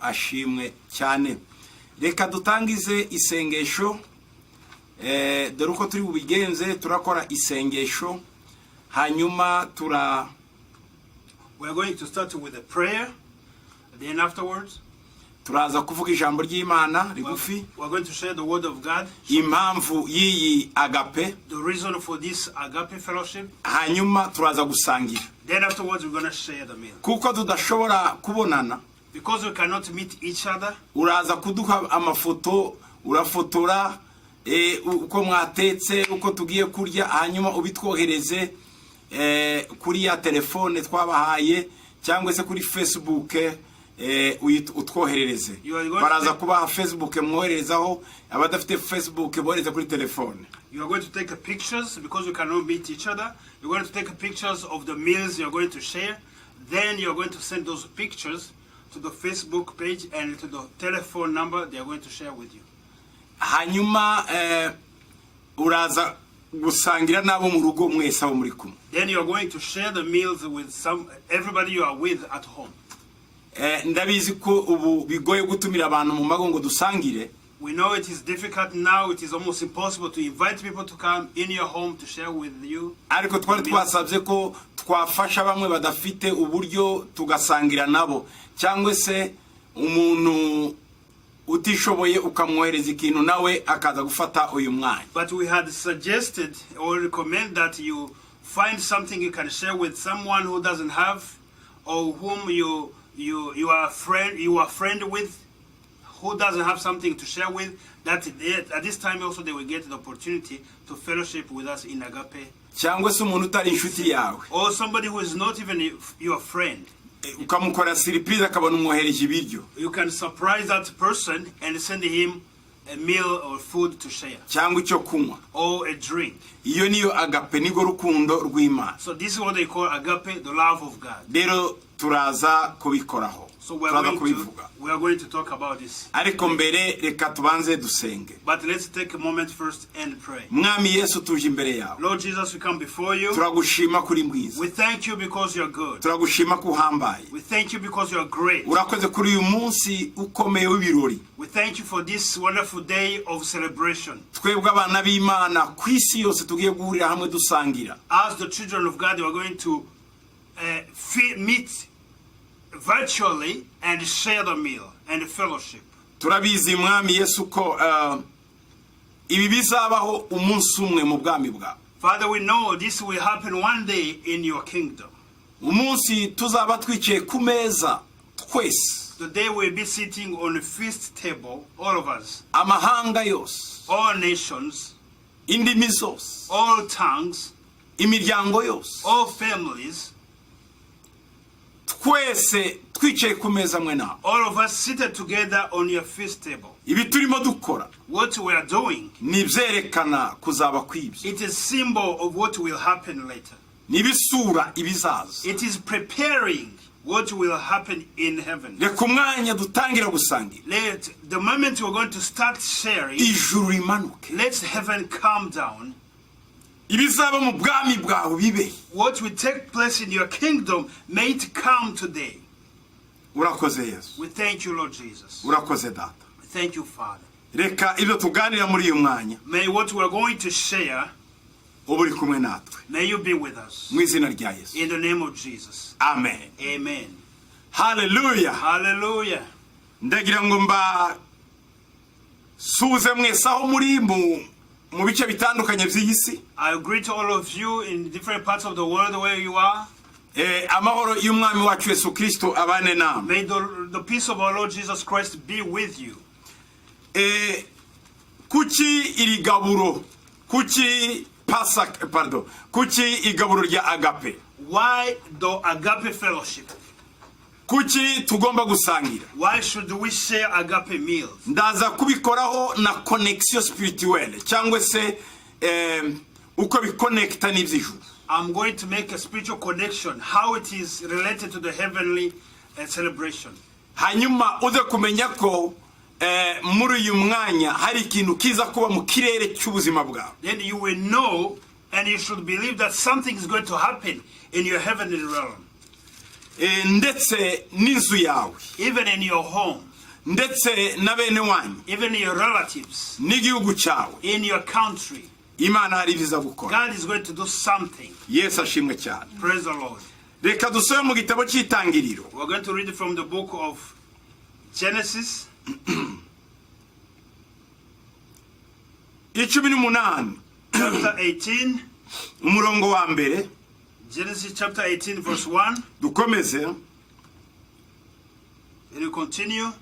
ashimwe cyane. Reka dutangize isengesho. Dore uko turi bubigenze turakora isengesho hanyuma we are going to start with a prayer, then afterwards turaza kuvuga ijambo ry'Imana rigufi. We are going to share the word of God, impamvu yiyi agape, the reason for this agape fellowship, hanyuma turaza gusangira. Then afterwards we're going to share the meal. Kuko tudashobora kubonana, because we cannot meet each other, uraza kuduha amafoto, urafotora uko mwatetse, uko tugiye kurya, hanyuma ubitwohereze kuri ya telefone twabahaye cyangwa se kuri Facebook utwoherereze. Baraza kubaha Facebook mwoherezaho, abadafite Facebook bohereza kuri telefone. You are going to take pictures because we cannot meet each other. You're going to take pictures of the meals you're going to share. Then you're going to send those pictures to the Facebook page and to the telephone number they are going to share with you. Hanyuma uraza gusangira nabo mu rugo mwese abo muri kumwe. Then you are going to share the meals with everybody you are with at home. Ndabizi ko ubu bigoye gutumira abantu mu mago ngo dusangire. We know it is difficult now, it is almost impossible to invite people to come in your home to share with you. Ariko twari twasabye ko twafasha bamwe badafite uburyo tugasangira nabo, cyangwa se umuntu utishoboye ukamwohereza ikintu nawe akaza gufata uyu mwanya. But we had suggested or recommend that you find something you can share with someone who doesn't have, or whom you are friend with, who doesn't have something to share with, that at this time also they will get the opportunity to fellowship with us in agape. Cyangwa se umuntu utari inshuti yawe, or somebody who is not even your friend, ukamukora surprise akabona umwohereje ibiryo. You can surprise that person and send him a meal or food to share, cyangwa icyo kunywa, or a drink. Iyo niyo agape, nigo rukundo rw'Imana. So this is what they call agape, the love of God. Rero turaza kubikoraho. So we are going to talk about this. Ariko mbere reka tubanze dusenge. But let's take a moment first and pray. Mwami Yesu tuje imbere yawe. Lord Jesus, we come before you. Turagushima kuri mwiza. We thank you because you are good. Turagushima ko uhambaye. We thank you because you are great. Urakoze kuri uyu munsi ukomeye w'ibirori. We thank you for this wonderful day of celebration. Twebwe abana b'Imana kwisi yose tugiye guhurira hamwe dusangira. As the children of God, we are going to meet virtually and share the meal and the fellowship. Turabizi Mwami Yesu ko ibi bizabaho umunsi umwe mu bwami bwawe. Father, we know this will happen one day in your kingdom. Umunsi tuzaba twicaye ku meza twese. The day we'll be sitting on a feast table, all of us. Amahanga yose, all nations, indimi zose, all tongues, imiryango yose, all families. Twese twicaye ku meza mwe nawe. All of us seated together on your feast table. Ibi turimo dukora, what we are doing, nibyerekana kuzaba kwibyo. It is symbol of what will happen later. Nibisura ibizaza. It is preparing what will happen in heaven. Reka umwanya dutangira gusangira. Let the moment we're going to start sharing, ijuru rimanuke. Let heaven come down. Ibizaba mu bwami bwawe bibe. What will take place in your kingdom, may it come today. Urakoze Yesu. We thank you, Lord Jesus. Urakoze Data. We thank you, Father. Reka ibyo tuganira muri uyu mwanya, may what we are going to share, uburi kumwe natwe. May you be with us. Mu izina rya Yesu. In the name of Jesus. Amen. Amen. Hallelujah. Hallelujah. Ndagira ngo mba suze mwese aho muri mu bice bitandukanye by'isi. I greet all of you in different parts of the world where you are. Amahoro y'umwami wacu Yesu Kristo abane namwe. May the peace of our Lord Jesus Christ be with you. Kuki irigaburo, kuki igaburo rya agape. Why the agape fellowship? Kuki tugomba gusangira? Why should we share agape meals? Ndaza kubikoraho na connection spirituelle, cyangwa se uko biconnecta n'iby'ijuru. I'm going to make a spiritual connection, how it is related to the heavenly celebration. Hanyuma uze kumenya ko muri uyu mwanya hari ikintu kiza kuba mu kirere cy'ubuzima bwawe. Then you will know and you should believe that something is going to happen in your heavenly realm. Ndetse n'inzu yawe. Even in your home. ndetse na bene wanyu even your relatives, n'igihugu cyawe, in your country. Imana hari ibiza gukora. God is going to do something. Yesu ashimwe cyane. Praise the Lord. Reka dusome mu gitabo cy'Itangiriro. We're going to read from the book of Genesis. 18 Chapter 18. umurongo wa mbere. Genesis chapter 18 verse 1. Dukomeze. And you continue.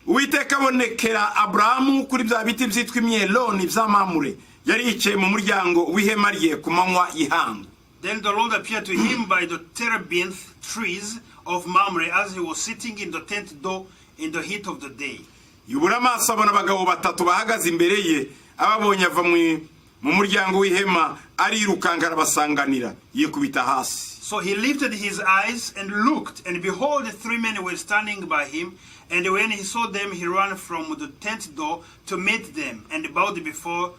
Uwiteka abonekera Aburahamu kuri bya biti byitwa imyeloni bya Mamure. Yari yicaye mu muryango w'ihema rye ku manywa y'ihangu. Then the Lord appeared to him by the terebinth trees of Mamre as he was sitting in the tent door in the heat of the day. Yubura amaso abona abagabo batatu bahagaze imbere ye, ababonye ava mu muryango w'ihema arirukanga arabasanganira yikubita hasi. So he lifted his eyes and looked, and behold, 3 men were standing by him. And when he saw them, he ran from the tent door to meet them, and bowed before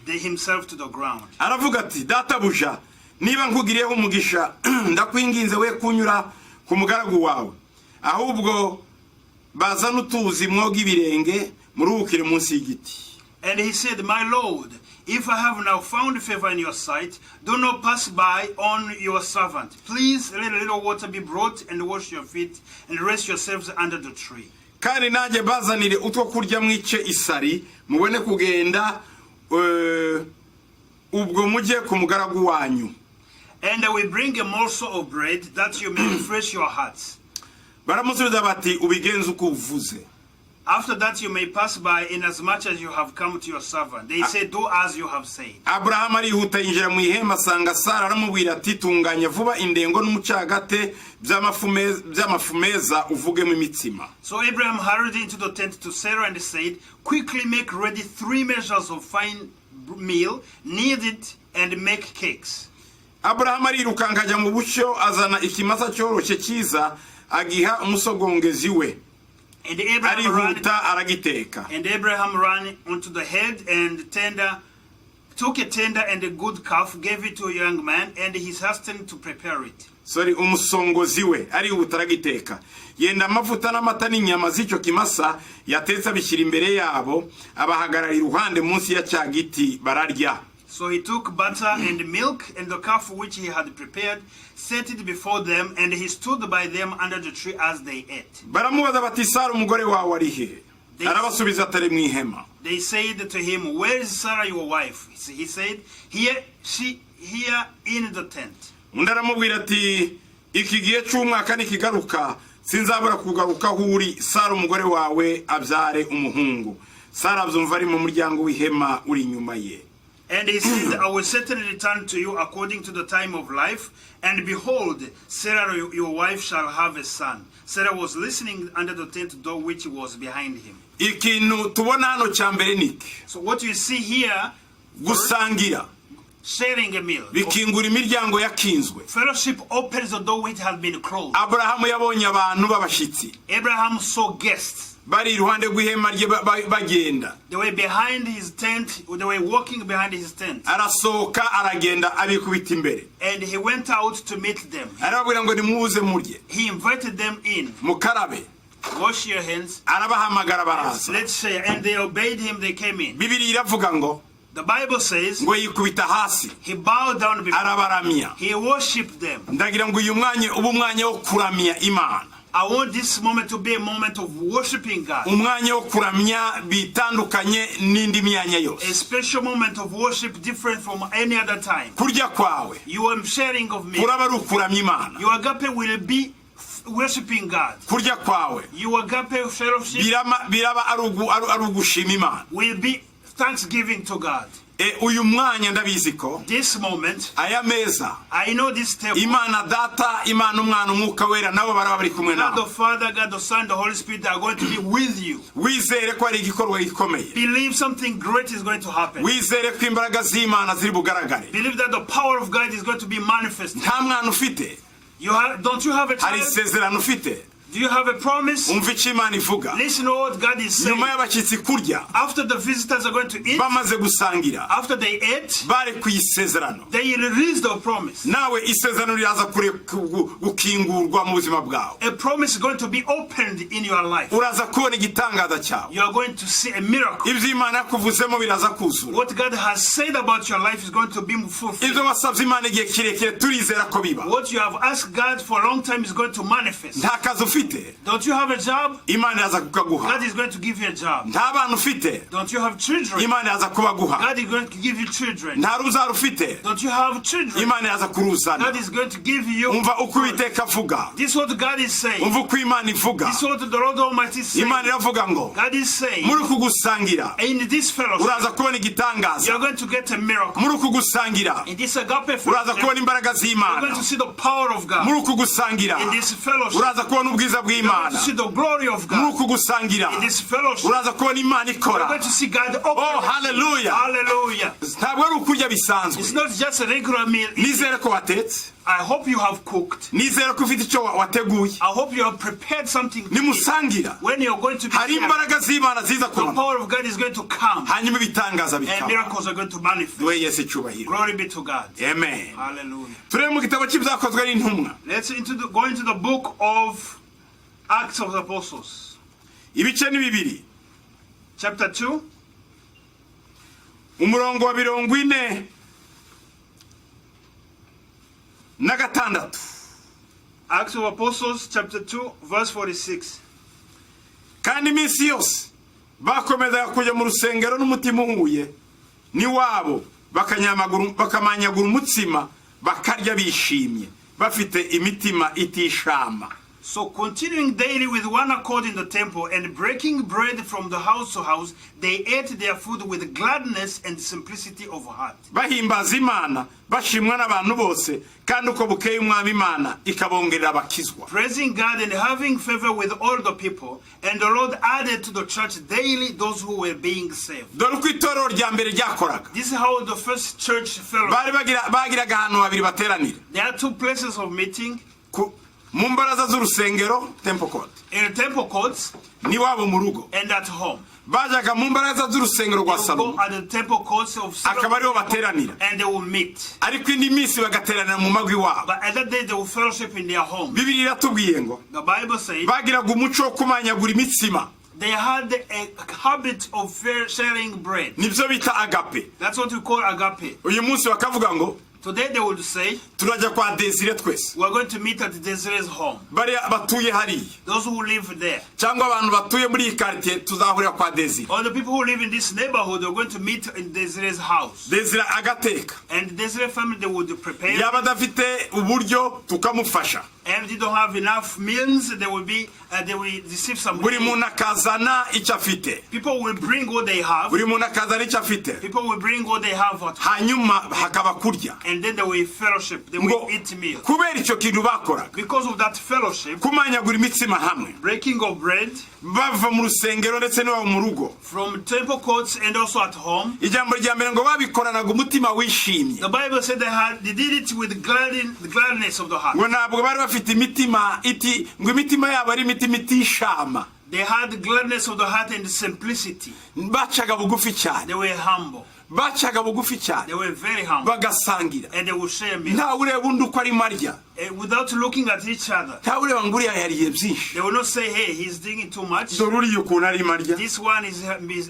himself to the ground. Aravuga ati, databuja, niba nkugiriyeho umugisha, ndakwinginze we kunyura ku mugaragu wawe. Ahubwo bazana utuzi mwoga ibirenge muruhukire munsi y'igiti. And he said, My Lord, if I have now found favor in your sight, do not pass by on your servant. Please let a little water be brought and wash your feet and rest yourselves under the tree. Kandi nanjye bazanire utwo kurya mwice isari mubone kugenda ubwo mujye ku mugaragu wanyu. And I will bring a morsel of bread that you may refresh your hearts. Baramusubiza bati ubigenze uko uvuze. After that you may pass by inasmuch as you have come to your servant. They say, do as you have said. Abraham arihuta yinjira mu ihema asanga Sara aramubwira ati tunganya vuba indengo n'umucagate by'amafumeza uvugemo imitsima. So Abraham hurried into the tent to Sarah and said, quickly make ready 3 measures of fine meal, knead it and make cakes. Abraham arirukanga ajya mu bushyo azana ikimasa cyoroshye cyiza agiha umusogongezi we. And Abraham ran onto the head and took a tender and a good calf, gave it to a young man, and he hastened to prepare it. Umusongozi we arihuta aragiteka. Yenda amavuta n'amata n'inyama z'icyo kimasa yatetse abishyira imbere yabo, abahagarara iruhande munsi ya cya giti bararya. So he took butter and milk and the calf which he had prepared, set it before them, and he stood by them under the tree as they ate. Baramubaza bati Sara umugore wawe ari he? Arabasubiza atari mu ihema. They said to him, where is Sarah your wife? He said, here in the tent. Undi aramubwira ati iki gihe cy'umwaka nikigaruka sinzabura kugaruka aho uri Sara umugore wawe abyare umuhungu. Sara abyumva ari mu muryango w'ihema uri inyuma ye. And he said, I will certainly return to you according to the time of life. And behold, Sarah your wife shall have a son. Sarah was listening under the tent door which was behind him. Ikintu tubona hano cyambere niki. So what you see here, gusangira, sharing a meal. Bikingura imiryango yakinzwe. Fellowship opens the door which had been closed. Abraham yabonye abantu babashitsi. Abraham saw guests. Bari iruhande rw'ihema rye bagenda. They were behind his tent. They were walking behind his tent. Arasohoka aragenda abikubita imbere. And he went out to meet them. Arababwira ngo nimuze murye. He invited them in. Mukarabe. Wash your hands. Arabahamagara baraza. Let's share. And they obeyed him. They came in. Bibiri iravuga ngo the Bible says ngo yikubita hasi. He bowed down before arabaramya. He worshipped them. Ndagira ngo uyu mwanya ubu mwanya wo kuramya Imana. I want this moment to be a moment of worshiping God. Umwanya wo kuramya bitandukanye n'indi myanya yose. A special moment of worship different from any other time. Kurya kwawe. Your sharing of me. Kuraba ari ukuramya Imana. Your agape will be worshiping God. Kurya kwawe. Your agape fellowship. Biraba ari ugushima Imana. Will be thanksgiving to God. Uyu mwanya ndabizi ko this moment aya meza I know this table Imana data Imana umwana umwuka wera nabo baraba bari kumwe nawe. God the Father, God the Son, the Holy Spirit are going to be with you. Wizere ko ari igikorwa gikomeye. Believe something great is going to happen. Wizere ko imbaraga z'Imana ziri bugaragare. Believe that the power of God is going to be manifested. Nta mwana ufite. Don't you have a child? Hari isezerano ufite. Do you have a promise? umva icyo Imana ivuga. Listen to what God is saying. Nyuma y'abashyitsi kurya, After the visitors are going to eat, bamaze gusangira, after they ate, bari ku isezerano. they release the promise. Nawe isezerano riraza gukingurwa mu buzima bwawe. A promise is going to be opened in your life. Uraza kubona igitangaza cyawe. You are going to see a miracle. Ibyo Imana yakuvuzemo biraza kuzura. What God has said about your life is going to be fulfilled. Ibyo wasabye Imana igihe kirekire turizera ko biba. What you have asked God for a long time is going to manifest. Nta kazi ufite, Don't you have a job? Imana iraza kukaguha. God is going to give you a job. Nta bana ufite, Don't you have children? Imana iraza kubaguha. God is going to give you children. Nta rubyaro ufite, Don't you have children? Imana iraza kuruzana. God is going to give you. Umva uko Uwiteka avuga. This is what God is saying. Umva uko Imana ivuga. This is what the Lord Almighty is saying. Imana iravuga ngo God is saying, muri kugusangira in this fellowship, uraza kubona you igitangaza. are going to get a miracle. Muri kugusangira In this agape uraza fellowship, kubona imbaraga you are going z'Imana. to see the power of God. Muri kugusangira In this fellowship, uraza kubona ubwiza you are going bw'Imana. to see the glory of Muri God. kugusangira In this fellowship, uraza kubona Imana you are ikora. going to see God open. Oh, hallelujah. Hallelujah. Ntabwo ari ukurya It's bisanzwe. not just a regular meal. Nizere ko watetse, I hope you have cooked. nizere ko ufite icyo wateguye. I hope you have prepared something to eat. Nimusangira When you're going to be hari sharing, imbaraga z'Imana ziza the kumanuka, power of God is going to come hanyuma ibitangaza and bikaba. miracles are going to manifest. Duhe Yesu icyubahiro. Glory be to God. Amen. Hallelujah. Turebe mu gitabo cy'ibyakozwe n'intumwa, Let's go into the book of Acts of the Apostles, ibice ni bibiri, chapter 2, umurongo wa 46. Acts of Apostles, chapter 2, verse 46. Kandi iminsi yose bakomezaga kujya mu rusengero n'umutima uhuye n'iwabo, bakamanyagura umutsima, bakarya bishimye, bafite imitima itishama. So continuing daily with one accord in the temple and breaking bread from the house to house, they ate their food with gladness and simplicity of heart, Bahimbaza Imana, bashimwa n'abantu bose, kandi uko bukeye Umwami Imana ikabongerera abakizwa. praising God and having favor with all the people. And the Lord added to the church daily those who were being saved. Dore uko itorero rya mbere ryakoraga. This is how the first church fellowship. Bari bagiraga ahantu habiri bateranira. There are two places of meeting. Mu mbaraza z'urusengero, temple court, In the temple courts n'iwabo mu rugo. and at home. Bajaga mu mbaraza z'urusengero rwa They will Salomo, go at the temple courts of akaba ariho Solomon bateranira. and they will meet. Ariko indi minsi bagateranira mu magwi wabo. But at that day they will fellowship in their home. Bibiliya iratubwiye ngo The Bible says bagiraga umuco wo kumanyagura imitsima, they had a habit of sharing bread. nibyo bita agape. That's what we call agape. Uyu munsi bakavuga ngo Today they would say, turajya kwa Desire twese, we're going to meet at Desiree's home. bariya batuye hariya, Those who live there. cyangwa abantu batuye muri iyi quartier tuzahurira kwa Desire. Or the people who live in this neighborhood are going to meet in Desiree's house. Desire agateka, And the Desiree family, they would prepare. yaba adafite uburyo tukamufasha. And if they don't have enough means, they will receive some. Buri muntu akazana icyo afite, People will bring what they have. buri muntu akazana icyo afite, People will bring what they have at home. hanyuma hakaba kurya. And then they will fellowship. They will Ngo eat meal. kubera icyo kintu bakoraga, Because of that fellowship, kumanyagura imitsima hamwe, breaking of bread bava mu rusengero ndetse n'iwabo mu rugo. from temple courts and also at home. Ijambo rya mbere ngo babikoranaga umutima wishimye, The Bible said they did it with the gladness of the heart. ngo ntabwo bari bafite imitima ngo imitima yabo ari imitima itishama. They had the gladness of the heart and the simplicity. Bacaga bugufi cyane, They were humble. bacaga bugufi They cyane, were very humble. bagasangira. And they would share meal. Ntawe ureba undi uko arimo arya, Without looking at each other. ntawe ureba ngo uriya yariye byinshi, They will not say, hey, he's doing too much. dore uriya ukuntu arimo arya. This one is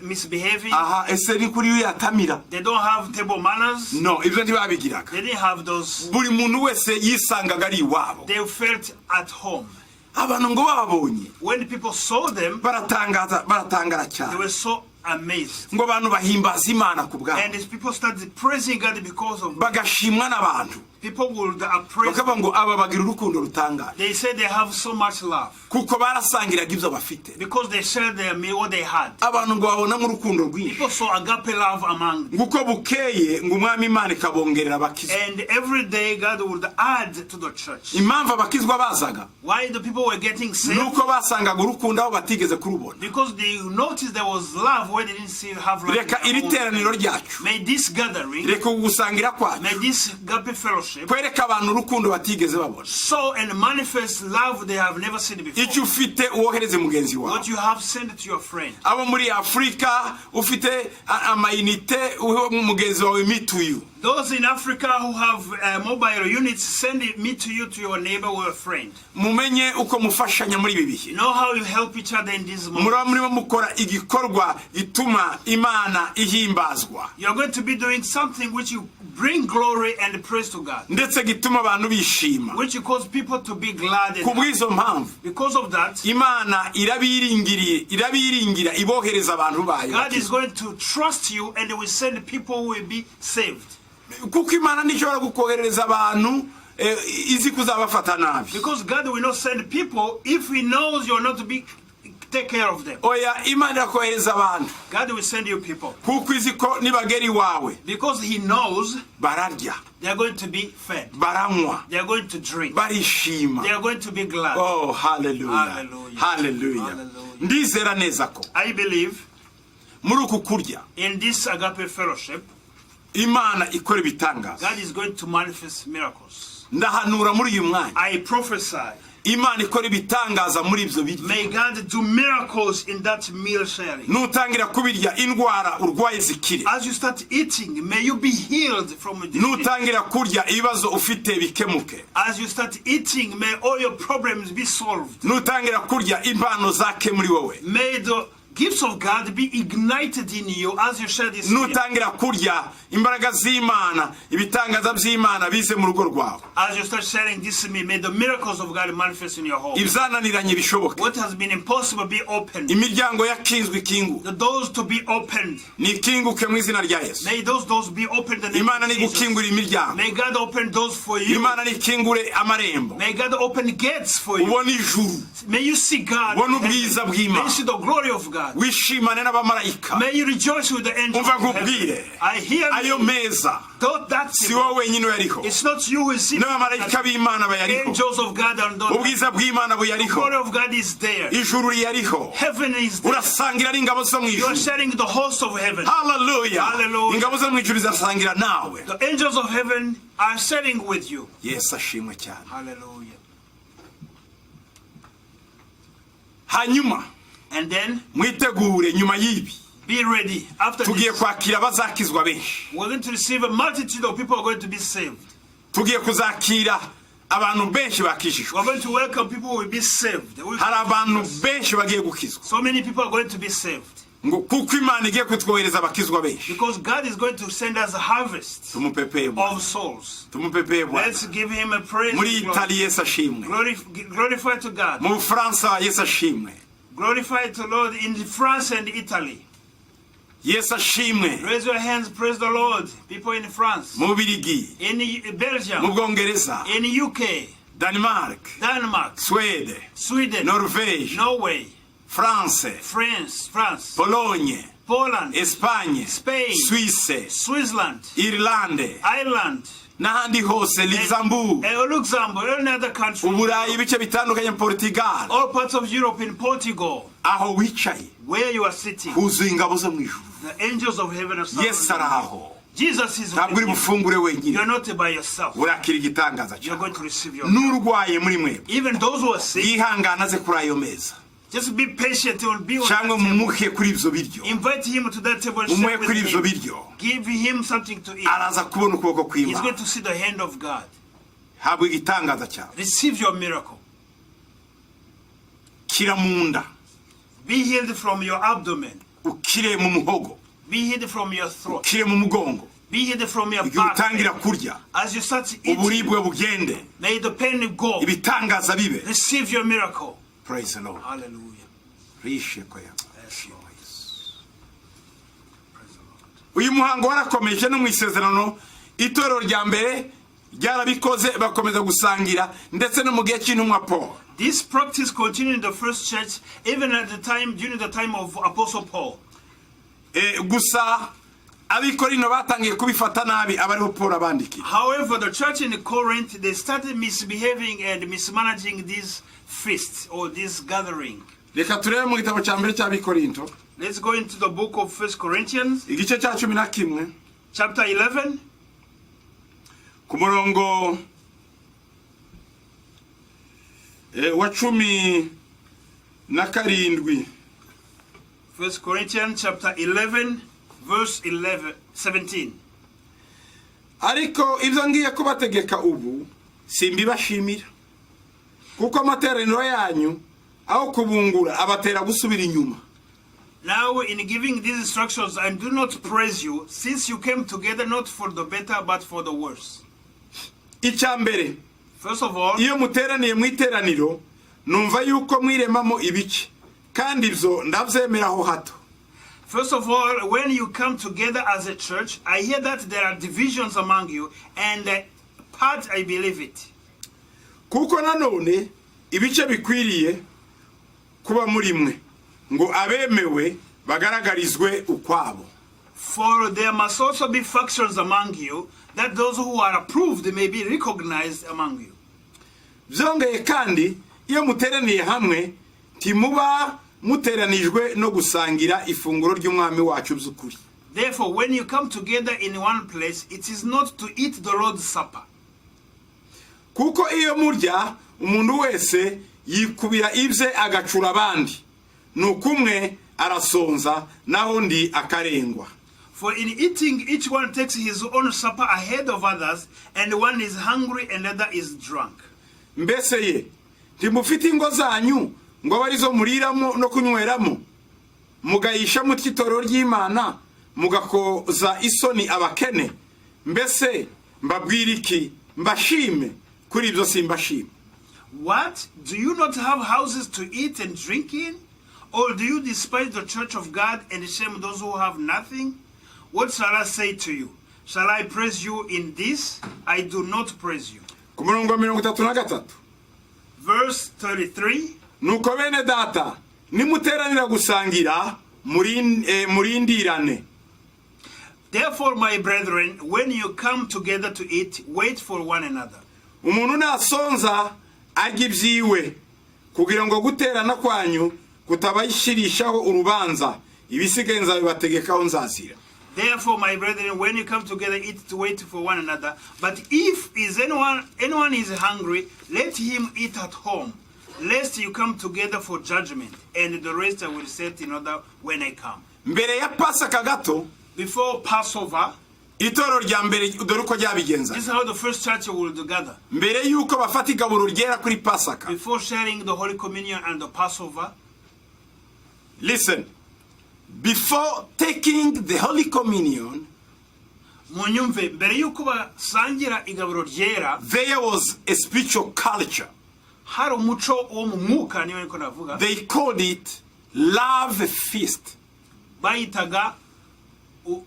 misbehaving. Aha, ese ni kuri uriya atamira? They don't have table manners. No, ibyo ntibabigiraga. They didn't have those. Buri muntu wese yisangaga ari iwabo. They felt at home. Abantu ngo babonye When people saw them, baratangara they cyane, were so amazed. ngo abantu bahimbaza Imana ku bwabo, And as people started praising God because of bagashimwa n'abantu, people would praise. bakavuga ngo aba bagira urukundo rutangaje, They said they have so much love kuko barasangiraga ibyo bafite. because they shared their meal, what they had. Abantu ngo babonamo urukundo rwinshi, People saw agape love among them. nguko bukeye ngo Umwami Imana ikabongerera abakizwa. And every day God would add to the church. Impamvu abakizwa bazaga, Why the people were getting saved? nuko basangaga urukundo aho batigeze kurubona. Because they noticed there was love where they didn't see have life. reka iri teraniro ryacu, May this gathering, reka ugusangira kwacu may this agape fellowship kwereka abantu urukundo batigeze babona. show and manifest love they have never seen before. Icyo ufite uwohereze mugenzi wawe. What you have, send it to your friend. Abo muri Afrika ufite amayinite mugenzi wawe mituyu. Those in Africa who have mobile units, send me to you, to your neighbor or a friend. Mumenye uko mufashanya muri ibi bihe. Know how you help each other in this moment. Muraba murimo mukora igikorwa gituma Imana ihimbazwa. You are going to be doing something which you bring glory and praise to God. Ndetse gituma abantu bishima. Which you cause people to be glad and Kubwizo mpamvu because of that, Imana irabiringira ibohereza abantu bayo. God is going to trust you and will send people who will be saved. Kuko Imana ntishobora gukohereza abantu izi kuzabafata nabi. Because God will not send people if He knows you are not to be take care of them. Oya, Imana irakohereza abantu. God will send you people. Kuko izi ko nibagera iwawe Because He knows bararya, they are going to be fed. baranywa, They are going to drink. barishima. They are going to be glad. Oh, hallelujah. Hallelujah. Hallelujah. Hallelujah. Ndizera neza ko I believe muri uku kurya in this agape fellowship, Imana ikora ibitangaza. God is going to manifest miracles. Ndahanura muri uyu mwanya I prophesy, Imana ikora ibitangaza muri ibyo biryo. may God do miracles in that meal sharing. Nutangira kubirya indwara urwaye zikire. As you start eating, may you be healed from this. Nutangira kurya ibibazo ufite bikemuke. As you start eating, may all your problems be solved. Nutangira kurya impano zake muri wowe. May the gifts of God be ignited in you as you share this meal. Nutangira kurya imbaraga z'Imana, ibitangaza by'Imana bize mu rugo rwawe. As you start sharing this meal, may the miracles of God manifest in your home. Ibyananiranye bishoboke. What has been impossible be opened. Imiryango yakinzwe ikingu. The doors to be opened. Nikinguke mu izina rya Yesu. May those doors be opened in the name Imana of ni Jesus. gukingura imiryango. May God open doors for you. Imana nikingure amarembo. May God open gates for you. Ubone ijuru. May you see God. Ubone ubwiza May you bw'Imana. see the glory of God. Wishimane n'abamarayika. May you rejoice with the angels. Umva of heaven. nkubwire. I hear Ayo you. meza. Though that's Si wowe wenyine uyariho. it's not you who is sitting. N'abamarayika b'Imana bayariho. Angels of God are done. Ubwiza bw'Imana The buyariho. glory of God is there. Ijuru riyariho. Heaven is there. Urasangira n'ingabo zo mu You are ijuru. sharing the host of heaven. Hallelujah. Hallelujah. Ingabo zo mu ijuru zasangira nawe. The angels of heaven are sharing with you. Yesu ashimwe cyane. Hallelujah. Hanyuma And then mwitegure nyuma y'ibi. be ready. After Tugiye this, kwakira abazakizwa benshi. we're going to receive a multitude of people who are going to be saved. Tugiye kuzakira abantu benshi bakishijwe. We're going to welcome people who will be saved. Hari abantu benshi bagiye gukizwa. So many people are going to be saved. Ngo kuko Imana igiye kutwohereza abakizwa benshi. Because God is going to send us a harvest Tumupepeye Bwana. of souls. Tumupepeye Bwana. Let's give Him a praise. Muri and glory. Itali Yesu ashimwe. Glorify to God. Mu Bufaransa Yesu ashimwe. Glorify to Lord in France and Italy. Yesu ashimwe. Raise your hands, praise the Lord. People in France, Mu Bubiligi, in mu Belgium, Bwongereza, in UK, Denmark, Denmark, Swede, Sweden, Norvège, Norway, France, France, Pologne, Poland, Espagne, Spain, Suisse, Switzerland, Irlande, Ireland, n'ahandi hose, Luxembourg, Luxembourg, any other country, Uburayi ibice bitandukanye, Portugal. all parts of Europe, in Portugal, Aho wicaye where you are sitting, huzuye ingabo zo mu ijuru. the angels of heaven are Yesu surrounding ari you. aho. Jesus is Ntabwo uri with you. bufungure wenyine. You're not by yourself. Urakira igitangaza You're cyawe. going to receive your N'urwaye muri mwe, even those who are sick, yihangana aze kuri ayo meza. just be patient and be on Cyangwa that table. mumuhe kuri ibyo biryo. Invite him to that table and Umuhe share with kuri ibyo him. biryo. Give him something to eat. Araza kubona ukuboko He's going kw'Imana. to see the hand of God. Habwa igitangaza cyawe. Receive your miracle. Kira mu nda. Be healed from your abdomen. Ukire mu muhogo. Be healed from your throat. Ukire mu mugongo. Be healed from your Igihe back. utangira kurya, As you start eating, uburibwe bugende. may the pain go. Ibitangaza bibe. Receive your miracle. Praise the Lord. Hallelujah. Rishe ko ya. Yes, Lord. Praise the Lord. Uyu muhango warakomeje no mu isezerano itorero rya mbere ryarabikoze bakomeza gusangira ndetse no mu gihe cy'intumwa Paul. This practice continued in the first church, even at the time, during the time of Apostle Paul. Gusa abikorino batangiye kubifata nabi abariho Paul abandiki. However, the church in Corinth, they started misbehaving and mismanaging this feast or this gathering. Reka turebe mu gitabo cya mbere cy'abikorinto. Let's go into the book of 1 Corinthians, igice cya 11 chapter 11, ku murongo wa 17. 1 Corinthians chapter 11, verse 17. ariko ibyo ngiye kubategeka ubu simbibashimira kuko amateraniro yanyu aho kubungura abatera gusubira inyuma. Now in giving these instructions, I do not praise you, since you came together not for the better but for the worse. Icyambere, First of all, iyo muteraniye mu iteraniro numva yuko mwiremamo ibice kandi ibyo ndabyemeraho hato. First of all, when you come together as a church, I hear that there are divisions among you, and part I believe it. Kuko nanone ibice bikwiriye kuba muri mwe ngo abemewe bagaragarizwe ukwabo. For there must also be factions among you, that those who are approved may be recognized among you. Byongeye kandi iyo muteraniye hamwe timuba muteranijwe no gusangira ifunguro ry'umwami wacu by'ukuri. Therefore, when you come together in one place, it is not to eat the Lord's Supper. Kuko iyo murya umuntu wese yikubira ibye agacura abandi, nukumwe arasonza naho ndi akarengwa. For in eating, each one takes his own supper ahead of others, and one is hungry and another is drunk. Mbese ye ntimufite ingo zanyu ngo abe arizo muriramo no kunyweramo, mugayisha mutya itorero ry'Imana mugakoza isoni abakene? Mbese mbabwira iki mbashime kuri ibyo simbashime? What? Do you not have houses to eat and drink in? Or do you despise the church of God and shame those who have nothing? What shall I say to you? Shall I praise you in this? I do not praise you. Ku murongo 33, Verse 33. nuko bene data nimuteranira gusangira murindirane. Therefore, my brethren, when you come together to eat, wait for one another. Umuntu nasonza arya ibyiwe kugira ngo guterana kwanyu kutabayishirishaho urubanza, ibisigaye nzabibategekaho nzazira. Therefore, my brethren, when you come together, eat to wait for one another. But if anyone is hungry, let him eat at home, lest you come together for judgment, and the rest I will set in order when I come. Mbere ya Pasaka gato, Before Passover, itoro rya mbere dore uko ryabigenza. this is how the first church will gather. Mbere yuko bafata igaburo ryera kuri Pasaka. Before sharing the Holy Communion and the Passover, Listen. Before taking the Holy Communion, munyumve, mbere yuko basangira igaburo ryera, there was a spiritual culture. hari umuco wo mu mwuka, niyo niko navuga. They called it love feast. Bayitaga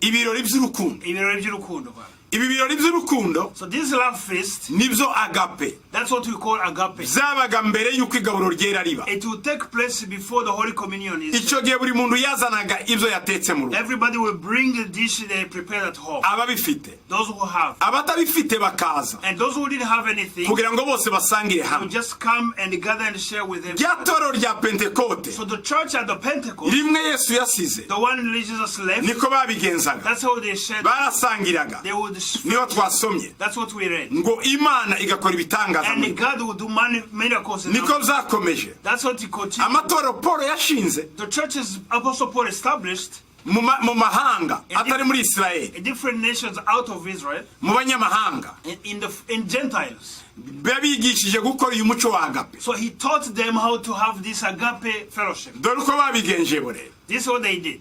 Ibirori by'urukundo. ibirori by'urukundo. Ibi birori by'urukundo So this love feast, nibyo agape. that's what we call agape. Zabaga mbere yuko igaburo ryera riba. It will take place before the Holy Communion is. Icyo gihe buri muntu yazanaga ibyo yatetse mu rugo. Everybody will bring the dish they prepared at home. Ababifite, Those who have. abatabifite bakaza And those who didn't have anything kugira ngo bose basangire will hamwe. just come and gather and share with them. Rya toro rya Pentekote So the church at the Pentecost, rimwe Yesu yasize the one Jesus left, niko babigenzaga. that's how they shared. Barasangiraga. They would. Niyo twasomye That's what we read. ngo Imana igakora ibitangaza And muri. God will do miracles. In Niko them. byakomeje. That's what he continued. Amatoro Paul yashinze The churches Apostle Paul established mu mahanga atari muri Israel, in different nations out of Israel, mu banyamahanga in Gentiles. babigishije gukora uyu muco wa agape. So he taught them how to have this agape fellowship. Dore uko babigenje bure. This is what they did.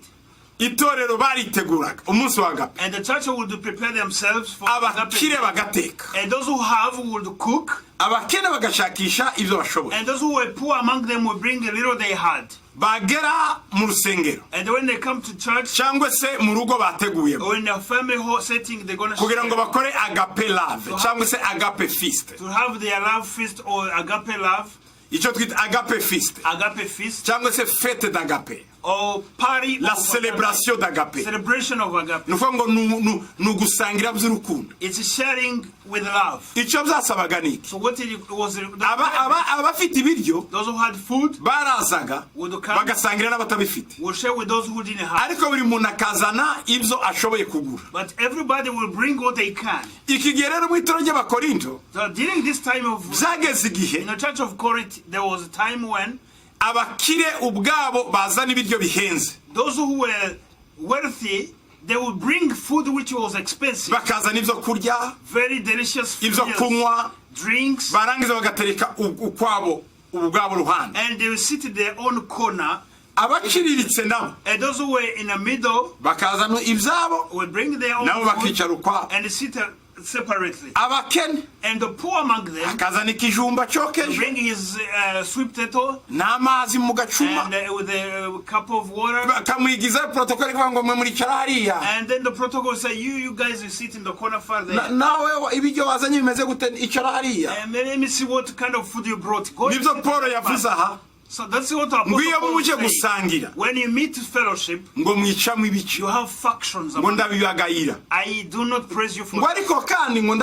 Itorero bariteguraga umunsi wa agape. And the church would prepare themselves for agape. Abakire bagateka, And those who have would cook. abakene bagashakisha ibyo bashoboye. And those who were poor among them would bring a little they had. Bagera mu rusengero And when they come to church, cyangwa se mu rugo bateguyemo or in a family hall setting, they're going to kugira ngo bakore agape love cyangwa se agape feast. to have their love feast or agape love, Icyo twita agape feast agape feast, cyangwa se fete d'agape. or party la of célébration d'agape. celebration of agape. Ni ukuvuga ngo ni ugusangira by'urukundo. It's sharing with love. Icyo byasabaga ni iki? So what it was abafite ibiryo those who had food barazaga would come, bagasangira n'abatabifite, will share with those who didn't have. ariko buri muntu akazana ibyo ashoboye kugura. But everybody will bring what they can. Iki gihe rero mu itorero ry'Abakorinto So during this time of byageze igihe in the church of Corinth, there was a time when abakire ubwabo bazana ibiryo bihenze, those who were wealthy, they would bring food which was expensive, bakazana ibyo kurya, very delicious ibyo meals, kunywa, drinks, barangiza bagatereka ukwabo ubwabo ruhande. and they would sit in their own corner. Abaciriritse nabo And those who were in the middle bakazana ibyabo would bring their own nabo food bakicara ukwabo. and sit separately. Abakene And the poor among them akazana ikijumba cyokeje bring his sweet potato n'amazi mu gacuma, and with a cup of water. bakamwigiza protokoli kuvuga ngo mwe muricara hariya, And then the protocol say, you guys will sit in the corner far there. nawe ibiryo wazanye bimeze gute, icara hariya. And let me see what kind of food you brought. Go and Nibyo sit Paul in the yavuze back. aha, So that's what our ngo iyo Apostle Paul muje is saying. gusangira When you meet fellowship, ngo mwicamo ibice, you have factions. ngo ndabibagayira, I do not praise you for ngo that. ariko kandi ngo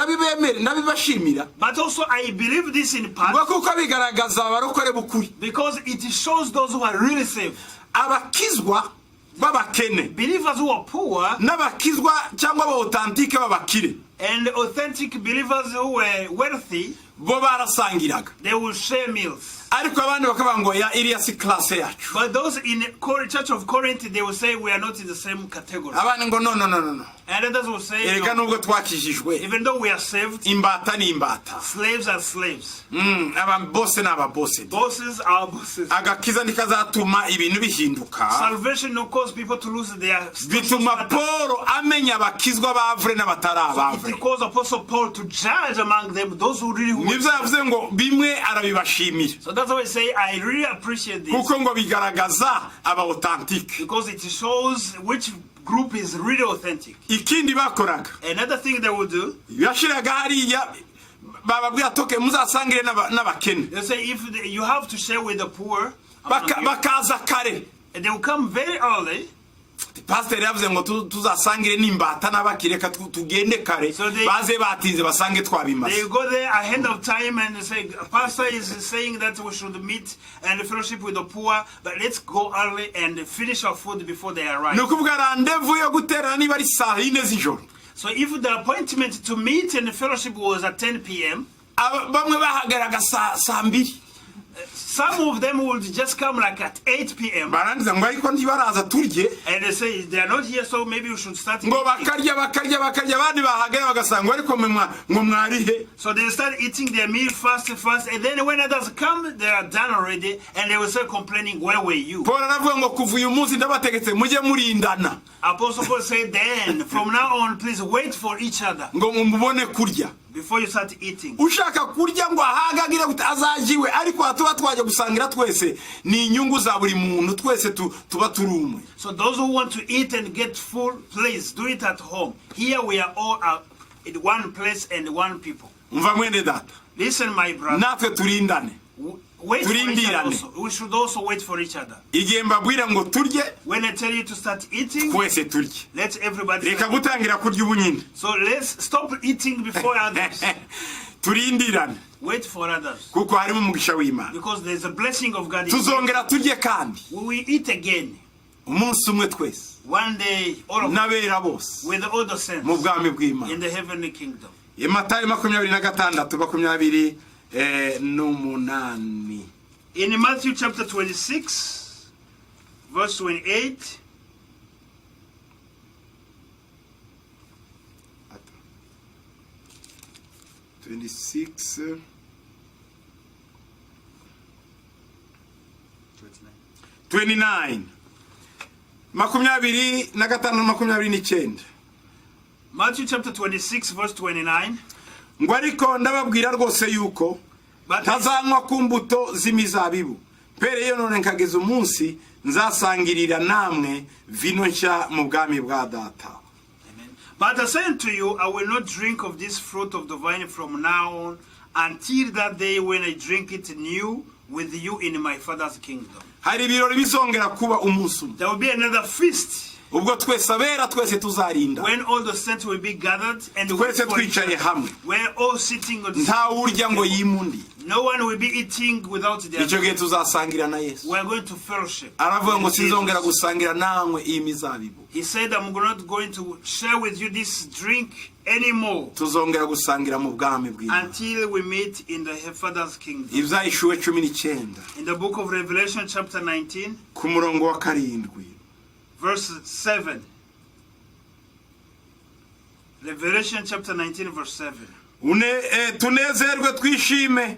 ndabibashimira, But also I believe this in part ngo kuko bigaragaza abarokore b'ukuri, because it shows those who are really saved. abakizwa b'abakene Believers who are poor n'abakizwa cyangwa abaotantike b'abakire and authentic believers who were wealthy, bo barasangiraga, they will share meals. ariko abandi bakavuga ngo ya iriya si classe yacu, But those in the Church of Corinth, they will say we are not in the same category. abandi ngo no, And others will say, erega no, nubwo twakijijwe even though we are saved, imbata ni imbata, slaves are slaves. aba bose ni ababose. Bosses are bosses. Agakiza ntikazatuma ibintu bihinduka, Salvation will cause people to lose their bituma Paul amenya abakizwa bavure n'abatari abavure. It caused Apostle Paul to judge among them those who really want. Nibyo yavuze ngo bimwe arabibashimira, So that's why I say I really appreciate this, kuko ngo bigaragaza abaotantike. because it shows which group is really authentic. Ikindi bakoraga, Another thing they will do, yashiraga hariya bababwira toke muzasangire n'abakene, they say if you have to share with the poor, bakaza kare. and they will come very early. Pastor yavuze ngo tuzasangire n'imbata n'abakire, ka tugende kare So they- baze batinze basange twabimaze. They go there ahead of time and they say, Pastor is saying that we should meet and fellowship with the poor, but let's go early and finish our food before they arrive. Ni ukuvuga randevu yo guterana niba ari saa 4 z'ijoro, So if the appointment to meet and fellowship was at 10 p.m., bamwe bahagaraga saa 2, some of them would just come like at 8 p.m. barangiza ngo ariko ntibaraza turye, and they say they are not here, so maybe we should start ngo eating. bakarya abandi bahagara bagasanga ariko ngo mwarihe. So they start eating their meal fast, and then when others come, they are done already, and they will start complaining, where were you? Paul aravuga ngo kuva uyu munsi ndabategetse mujye murindana, Apostle Paul said, then from now on, please wait for each other ngo mubone kurya. before you start eating. Ushaka kurya ngo ahagagire kuti azajiwe, ariko tuba twaje gusangira twese ni inyungu za buri muntu, twese tuba turumwe. So those who want to eat and get full, please do it at home. Here we are all in one place and one people. Umva mwene data, Listen, my brother. natwe turindane, Wait for each other turindirane. also. We should also wait for each other. igihe mbabwira ngo turye When I tell you to start eating, twese turye, let everybody reka start. gutangira kurya ubu nyine. So let's stop eating before others. Turindirane Wait for others. kuko harimo umugisha w'Imana. Because there's a blessing of God in it. Tuzongera turye kandi We will eat again. umunsi umwe twese One day, all of us, n'abera bose with all the saints mu bwami in bw'Imana. the heavenly kingdom. Matayo 26:28. In Matthew chapter 26, verse 28, 26 29 25 Matthew chapter 26, verse 29. ngo ariko ndababwira rwose yuko But ntazanywa ku mbuto z'imizabibu, mpereye none nkageza umunsi nzasangirira namwe vino nshya mu bwami bwa data. But I say unto you, I will not drink of this fruit of the vine from now on until that day when I drink it new with you in my Father's kingdom. hari ibirori bizongera kuba umunsi umwe There will be another feast ubwo twese abera twese tuzarinda when all the saints will be gathered and twese twicaye hamwe we're all sitting on the nta urya ngo yimundi no one will be eating without the icyo other. gihe tuzasangira na Yesu We're going to fellowship. aravuga ngo with sinzongera Jesus. gusangira namwe iyi mizabibu He said, I'm not going to share with you this drink anymore tuzongera gusangira mu bwami bw'Imana until we meet in the Father's kingdom. ibyahishuwe 19 In the book of Revelation chapter 19, ku murongo wa 7 verse 7. Revelation chapter 19, verse 7. tunezerwe twishime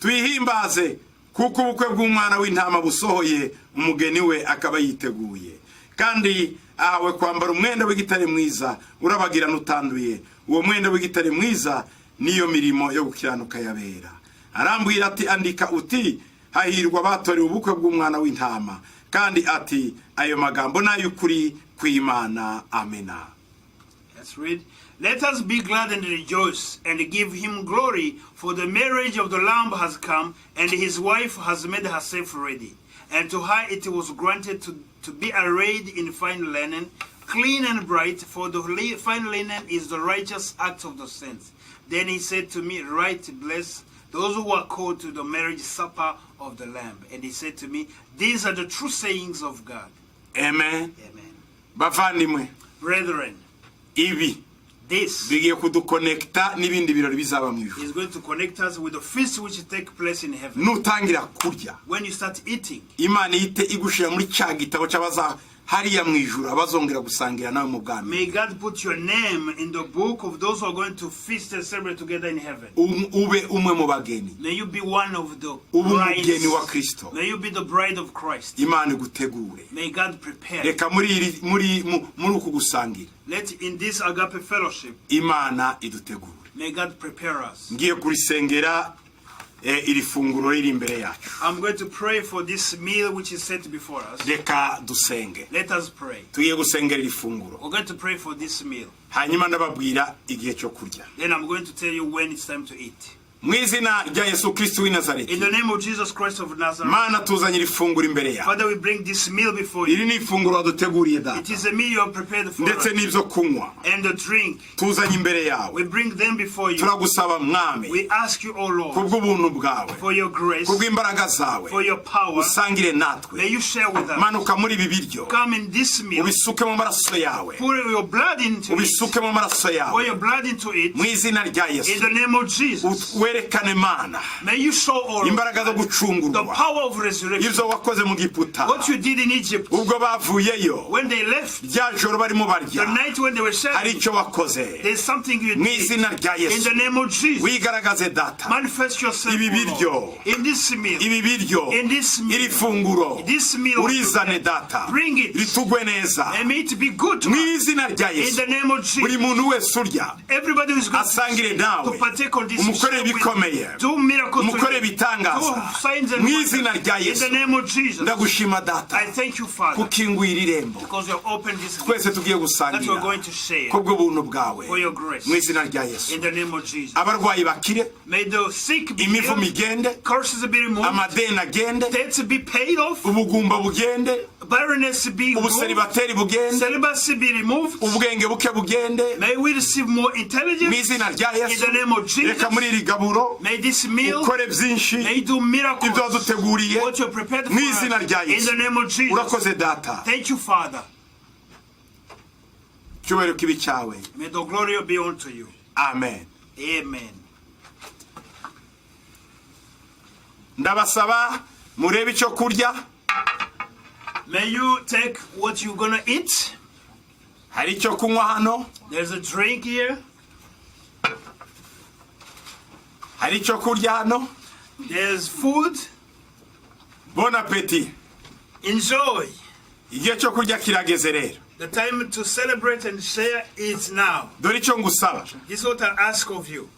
twihimbaze kuko ubukwe bw'umwana w'intama busohoye umugeni we akaba yiteguye kandi ahawe kwambara umwenda w'igitare mwiza urabagirana utanduye uwo mwenda w'igitare mwiza niyo mirimo yo gukiranuka yabera arambwira ati andika uti hahirwa batorewe ubukwe bw'umwana w'intama kandi ati ayo magambo n'ay'ukuri kw'Imana amena. Let's read. Let us be glad and rejoice and give him glory, for the marriage of the Lamb has come, and his wife has made herself ready. And to her it was granted to be arrayed in fine linen, clean and bright, for the fine linen is the righteous act of the saints. Then he said to me, Right, bless those who are called to the marriage supper of the Lamb. And he said to me, These are the true sayings of God. Amen. Amen. Bavandimwe Brethren, ibi this bigiye kudukonekta n'ibindi birori bizaba mu ijuru is going to connect us with the feast which take place in heaven. nutangira kurya When you start eating, Imana ihite igushira muri cya gitabo cy'abaza hariya mu ijuru abazongera gusangira nawe mu bwami may God put your name in the book of those who are going to feast and celebrate together in heaven. ube umwe mu bageni May you be one of the ube brides. umugeni wa Kristo May you be the bride of Christ. Imana igutegure May God prepare. reka muri uku gusangira Let in this agape fellowship, Imana idutegure may God prepare us. ngiye kurisengera iri funguro riri imbere yacu I'm going to pray for this meal which is set before us. reka dusenge Let us pray. tugiye gusengera iri funguro We're going to pray for this meal. hanyuma ndababwira igihe cyo kurya Then I'm going to tell you when it's time to eat. mu izina rya Yesu Kristo w'i Nazareti In the name of Jesus Christ of Nazareth, Mana tuzanye iri funguro imbere yawe Father, we bring this meal before you. iri ni ifunguro waduteguriye It data is a meal you have prepared for ndetse us. n'ibyo kunywa And the drink, tuzanye imbere yawe we bring them before you. turagusaba mwami We ask you, O Lord, kubw'ubuntu bwawe for your grace, kubw'imbaraga zawe for your power. usangire natwe May you share with us. manuka muri ibi biryo Come in this meal. ubisuke mu maraso yawe Pour your blood into it. ubisuke mu maraso Pour yawe your blood into it. mu izina rya In Yesu the name of Jesus. werekane Mana May you show all imbaraga zo the gucungurwa power of resurrection. ibyo wakoze mu Giputa What you did in Egypt ubwo bavuyeyo when they left, rya joro barimo the barya night when they were hari sharing, icyo wakoze there's something you mu did. izina rya In Yesu the name of Jesus, wigaragaze data manifest yourself, Ibi O biryo. Lord. In this meal. ibi biryo In this meal. iri funguro This meal. urizane data Bring it. ritugwe neza And may it be good to mu us. izina rya In Yesu the name of buri Jesus. muntu wese urya Everybody who is going asangire to nawe partake on this umukore meal, bikomeye do miracles, umukore do bitangaza signs and mu wonders. izina rya In Yesu the name of Jesus. ndagushima data I thank you, Father, kukinguira irembo because you have opened this twese meal tugiye that gusangira we're going to share kubw'ubuntu bwawe for your grace. mu izina rya Yesu In the name of Jesus. abarwayi bakire May the sick be imivumo healed, igende curses be removed, amadeni agende debts be paid off, ubugumba bugende barrenness be removed, ubuseribateri bugende celibacy be removed. ubwenge buke bugende May we receive more mu intelligence izina rya in Yesu the name of Jesus. reka muri iri gaburo May this meal, ukore byinshi may do miracles. ibyo waduteguriye What you prepared for mu us. izina rya In Yesu the name of Jesus. urakoze data Thank you, Father. cyubahiro kibi cyawe May the glory be unto you. amen Amen. ndabasaba murebe icyo kurya May you take what you're gonna eat. hari icyo kunywa hano There's a drink here. hari icyo kurya hano There's food. bon appetit Enjoy. igihe cyo kurya kirageze rero The time to celebrate and share is now. dore icyo ngusaba This is what I ask of you.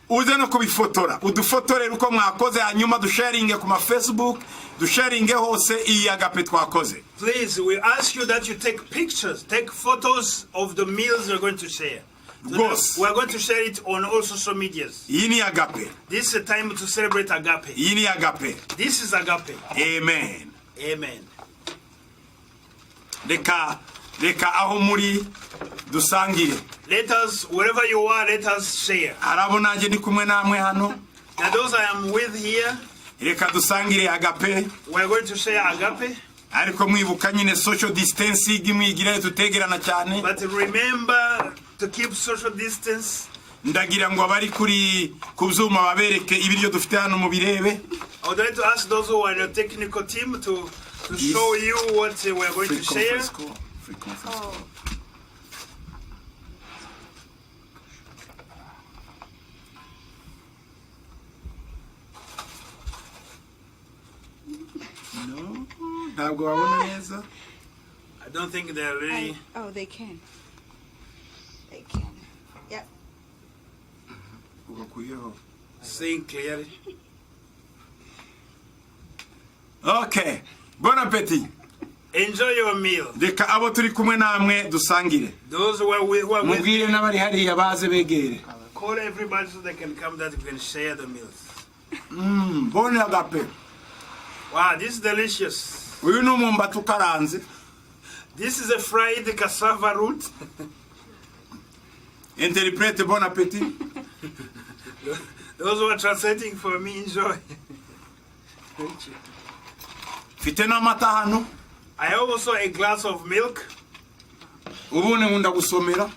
uze no kubifotora udufotorere uko mwakoze hanyuma dusharinge ku ma Facebook dusharinge hose iyi agape twakoze Please, we ask you that you take pictures, take photos of the meals you're going to share. rwose. We are going to share it on all social medias. Iyi ni agape. This is a time to celebrate agape. Iyi ni agape. This is agape. Amen. Amen. Reka aho muri dusangire. Let us, wherever you are, let us share. Arabo nanjye ndi kumwe namwe hano. Now those I am with here, Reka dusangire agape. we are going to share agape. Ariko mwibuka nyine social distancing mwigira tutegerana cyane. But remember to keep social distance. Ndagira ngo abari kuri kubyuma babereke ibiryo dufite hano mu birebe. I would like to ask those who are in the technical team to show you what we are going to share. Free conference call. No, ntabwo wabona neza. I don't think they're really. Oh, they can. They can. Yep. Ugakuyeho. Seeing clearly. Okay. Bon appétit. Enjoy your meal. Reka abo turi kumwe namwe dusangire. Those who are with Mubwire n'abari hariya baze begere. call everybody so they can come, that we can share the meals. Bon agape. Wow, this is delicious. Uyu ni umwumbati ukaranze. This is a fried cassava root. Interprete bon appétit. Those who are translating for me, enjoy. Mfite n'amata hano. I have also a glass of milk. Ubundi nkunda gusomera.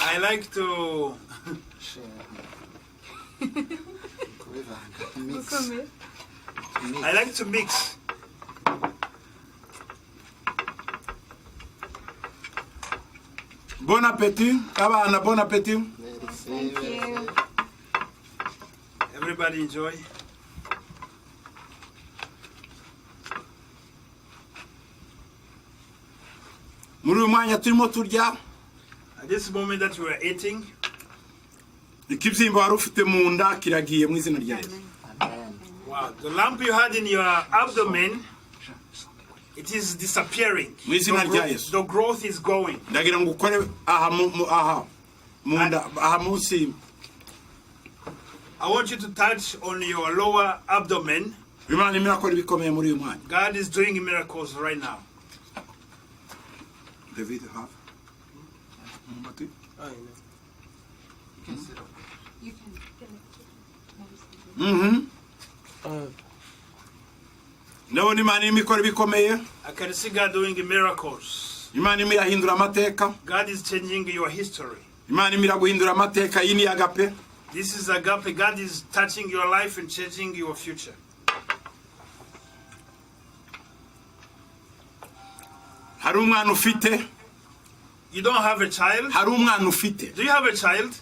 I like to mix. Bon appétit. Abana bon appétit. Thank you. Everybody enjoy. Muri uyu mwanya turimo turya. At this moment that we are eating, Ikibyimba wari ufite mu nda kiragiye mu izina rya Yesu. wow, the lump you had in your abdomen, it is disappearing. Mu izina rya Yesu. The growth is going. Ndagira ngo ukore aha mu nda aha munsi. I want you to touch on your lower abdomen. Imana irakora ibikomeye muri uyu mwanya. God is doing miracles right now. David have. You can get it. Ndabona Imana irimo ikora ibikomeye. I can see God doing miracles. Imana irimo irahindura amateka. God is changing your history. Imana irimo iraguhindura amateka. Iyi ni agape. This is agape. God is touching your life and changing your future. Hari umwana ufite. You don't have a child? Hari umwana ufite. Do you have a child?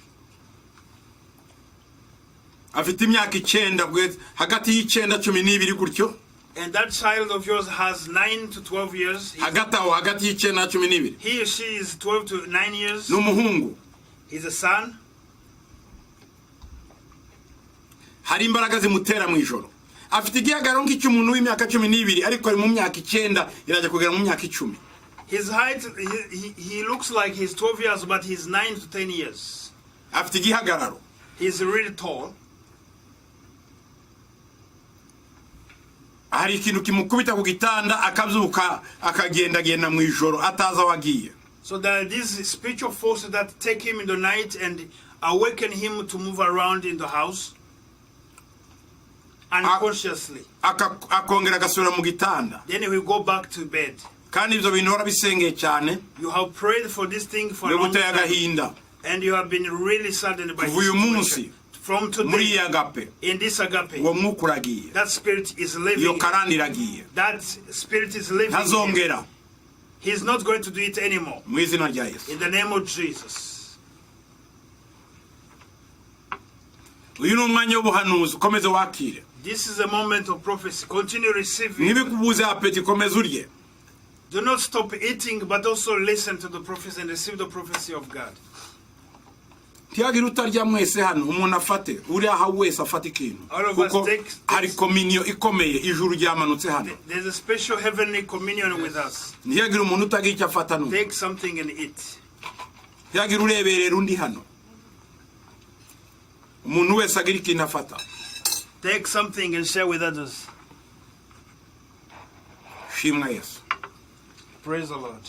Afite imyaka 9 hagati y'9 12 gutyo. And that child of yours has 9 to 12 years. Hagati aho hagati y'9 12. He or she is 12 to 9 years. N'umuhungu. He's a son. Hari imbaraga zimutera mu ijoro. Afite igihagararo nk'icy'umuntu w'imyaka 12 ariko ari mu myaka 9 irajya kugera mu myaka 10. His height, he looks like he's 12 years, but he's 9 to 10 years. Afite igihagararo. He's really tall. Hari ikintu kimukubita ku gitanda akabyuka akagendagenda mu ijoro ataza wagiye. So there are these spiritual forces that take him in the night and awaken him to move around in the house unconsciously. Akongera agasubira mu gitanda. Then he will go back to bed. Kandi ibyo bintu urabisengeye cyane. You have prayed for this thing for a No long guteye time. agahinda. And you have been really saddened by Kuva uyu this munsi. situation. From Muri today, agape. in this agape, Uwo mwuka uragiye. that spirit is Iyo living. karani iragiye. That spirit is living. Ntazongera. He's not going to do it anymore. Mu izina rya Yesu. In the name of Jesus. Uyu ni umwanya w'ubuhanuzi ukomeze wakire. This is a moment of prophecy. Continue receiving. Ntibikubuze apeti komeze urye. Do not stop eating, but also listen to the prophecy and receive the prophecy of God. Tiyagira utarya mwese hano umuntu afate uri aha wese afate ikintu. All of us Kuko take. hari communion ikomeye ijuru ryamanutse hano. There's a special heavenly communion with us. Ntiyagira umuntu utagira icyo afata no. Take something and eat. yagira ureberera undi hano umuntu wese agira ikintu afata. Take something and share with others. Shimwa Yesu. Praise the Lord.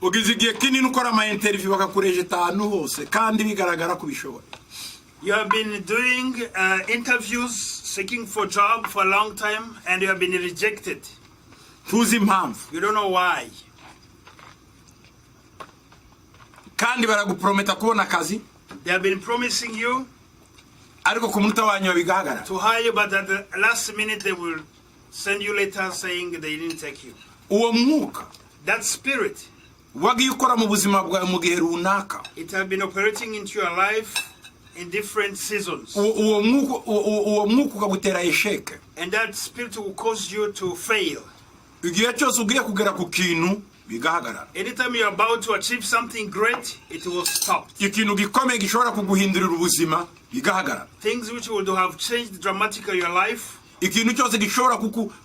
Ugize igihe kinini ukora ama interview bakakurejeta ahantu hose kandi bigaragara ko bishoboye. You have been doing interviews, seeking for job for a long time, and you have been rejected. Tuzi impamvu. You don't know why. Kandi baraguprometa kubona akazi. They have been promising you Ariko ku munota wanyu bigahagarara. to hire you, but at the last minute they will send you letters saying they didn't take you. Uwo mwuka That spirit, wagiye ukora mu buzima bwawe mu gihe runaka. it has been operating into your life in different seasons. Uwo mwuka ukagutera esheke. And that spirit will cause you to fail. Igihe cyose ugiye kugera ku kintu bigahagarara. Anytime you're about to achieve something great, it will stop. Ikintu gikomeye gishobora kuguhindurira ubuzima bigahagarara. Things which would have changed dramatically your life, Ikintu cyose gishobora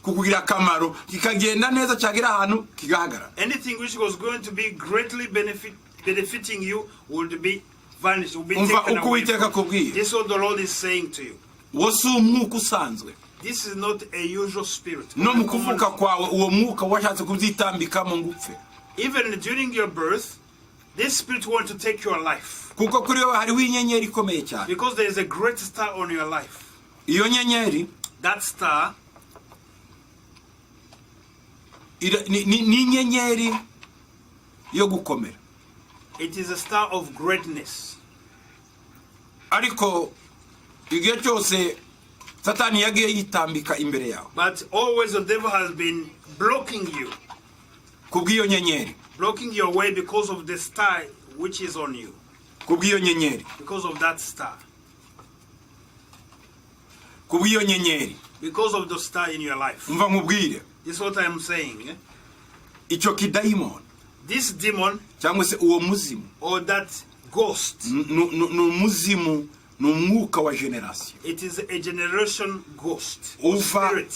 kukugira akamaro kikagenda neza cyagira ahantu kigahagarara. anything which was going to be greatly benefiting you would be vanished, would be Umva taken uko away Uwiteka from you. akubwiye. This is what the Lord is saying to you. Uwo si umwuka usanzwe. This is not a usual spirit. No mu kuvuka kwawe uwo mwuka washatse kubyitambikamo ngo upfe. Even during your birth, this spirit wants to take your life. Kuko kuri wowe hariho inyenyeri ikomeye cyane. Because there is a great star on your life. Iyo nyenyeri That star ni inyenyeri yo gukomera. it is a star of greatness. Ariko igihe cyose Satani yagiye yitambika imbere yawe. But always the devil has been blocking you, Kubw'iyo nyenyeri. blocking your way because of the star which is on you, Kubw'iyo nyenyeri. because of that star, Kubw'iyo nyenyeri. because of the star in your life. Umva nkubwire. This is what I am saying. Icyo kidayimoni This demon cyangwa se uwo muzimu or that ghost, ni umuzimu ni umwuka wa generation. it is a generation ghost, Uva spirit,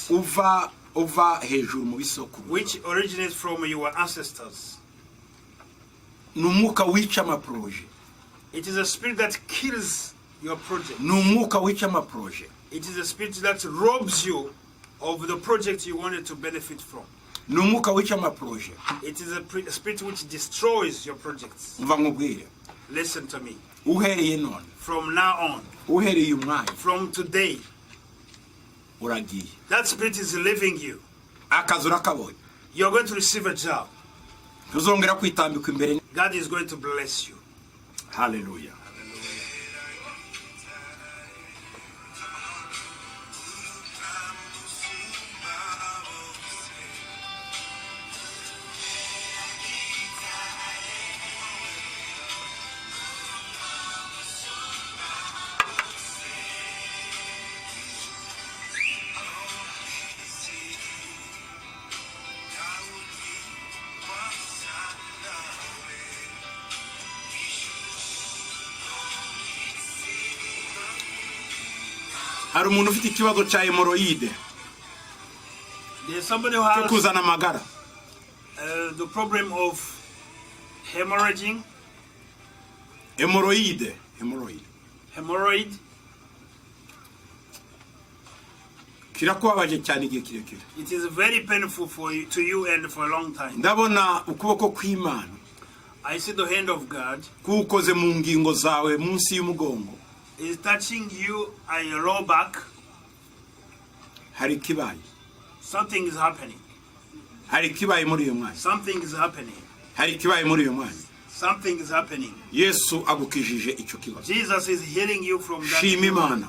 hejuru mu bisokuru. which originates from your ancestors. Ni umwuka wica amaproje. It is a spirit that kills your project. Ni umwuka wica amaproje. It is a spirit that robs you of the project you wanted to benefit from. Ni umwuka wica amaproje. It is a spirit which destroys your projects. Umva nkubwire. Listen to me. Uhereye none. From now on, Uhereye umwanya. from today, Uragiye. that spirit is leaving you. Akazi urakabonye. You're going to receive a job. Ntuzongera kwitambika imbere. God is going to bless you. Hallelujah. Hari umuntu ufite ikibazo cya hemoroide There's somebody who cyo has kuzana amagara. the problem of hemorrhaging, Hemoroide. hemorrhoid. Kirakubabaje cyane igihe kirekire. It is very painful for you, to you and for a long time. Ndabona ukuboko kw'Imana I see the hand of God kukoze mu ngingo zawe munsi y'umugongo. is touching you at your lower back. Hari kibaye. Something is happening. Hari kibaye muri uyu mwanya. Something is happening. Hari kibaye muri uyu mwanya. Something is happening. Yesu agukijije icyo kibazo. Jesus is healing you from that. Shima Imana.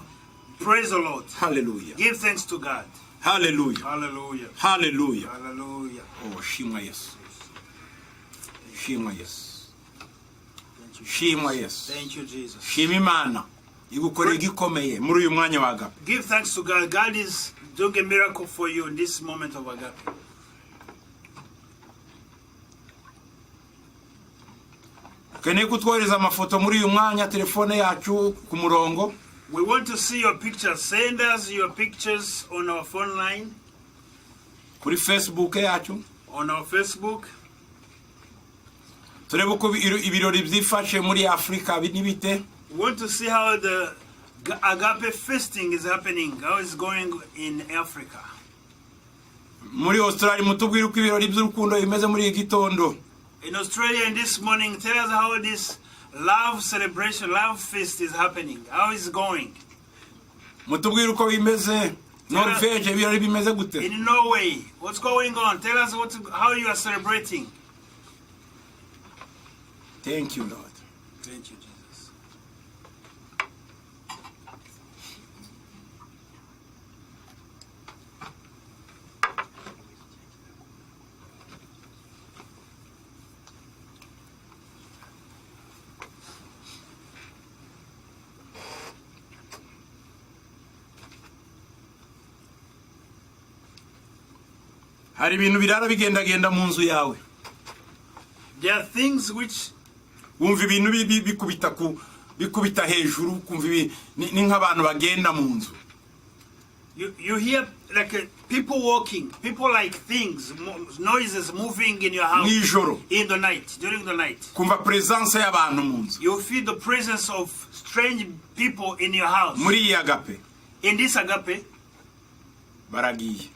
Praise the Lord. Hallelujah. Give thanks to God. Hallelujah. Hallelujah. Hallelujah. Hallelujah. Oh, shimwa Yesu. Shimwa Yesu. Shimwa Yesu. Thank you, Jesus. Shima Imana. Igukorera igikomeye muri uyu mwanya wa agape. Give thanks to God. God is doing a miracle for you in this moment of agape. Ukeneye kutwohereza amafoto muri uyu mwanya telefone yacu ku murongo. We want to see your pictures. Send us your pictures on our phone line, kuri Facebook yacu on our Facebook. turebe uko ibirori byifashe muri Afrika n'ibite. We want to see how the agape feasting is happening, how it's going in Africa. Muri Australia mutubwire uko ibirori by'urukundo bimeze muri iki gitondo. In Australia, and this morning, tell us how this love celebration, love feast is happening. How is it going? Mutubwire uko bimeze Norvege ibirori bimeze gute. In Norway, what's going on? Tell us how you are celebrating. Thank you, Lord. Thank you, Jesus. Hari ibintu birara bigendagenda mu nzu yawe. There are things which Wumva ibintu bikubita hejuru kumva ni nk'abantu bagenda mu nzu. you hear like people walking, people like things, noises moving in your house Nijoro in the night, during the night. kumva presence y'abantu mu nzu. You feel the presence of strange people in your house. Muri iyi agape In this agape, baragiye.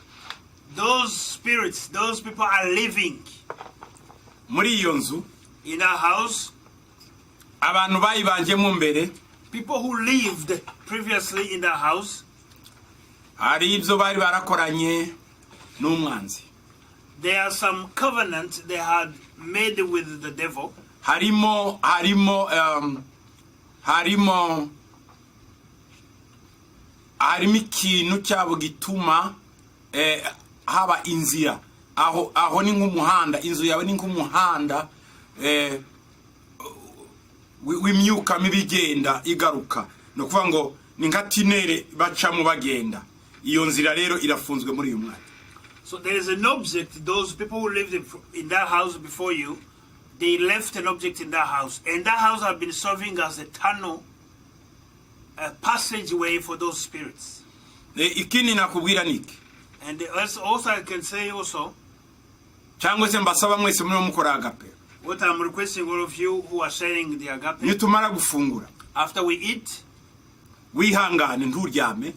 those spirits, those people are living Muri iyo nzu in our house. abantu bayibanjemo mbere People who lived previously in the house, hari ibyo bari barakoranye n'umwanzi. there are some covenant they had made with the devil. harimo ikintu cyabo gituma haba inzira aho ni nk'umuhanda, inzu yawe ni nk'umuhanda w'imyuka mibi igenda igaruka, no kuvuga ngo ni nka tinere bacamo bagenda. Iyo nzira rero irafunzwe muri uyu mwaka. So there is an object, those people who lived in that house before you, they left an object in that house, and that house has been serving as a tunnel, a passageway for those spirits. Ikindi nakubwira niki, And also I can say also, cyangwa se mbasaba mwese muri mukora agape, what I'm requesting all of you who are sharing the agape, nitumara gufungura after we eat, wihangane nturyame,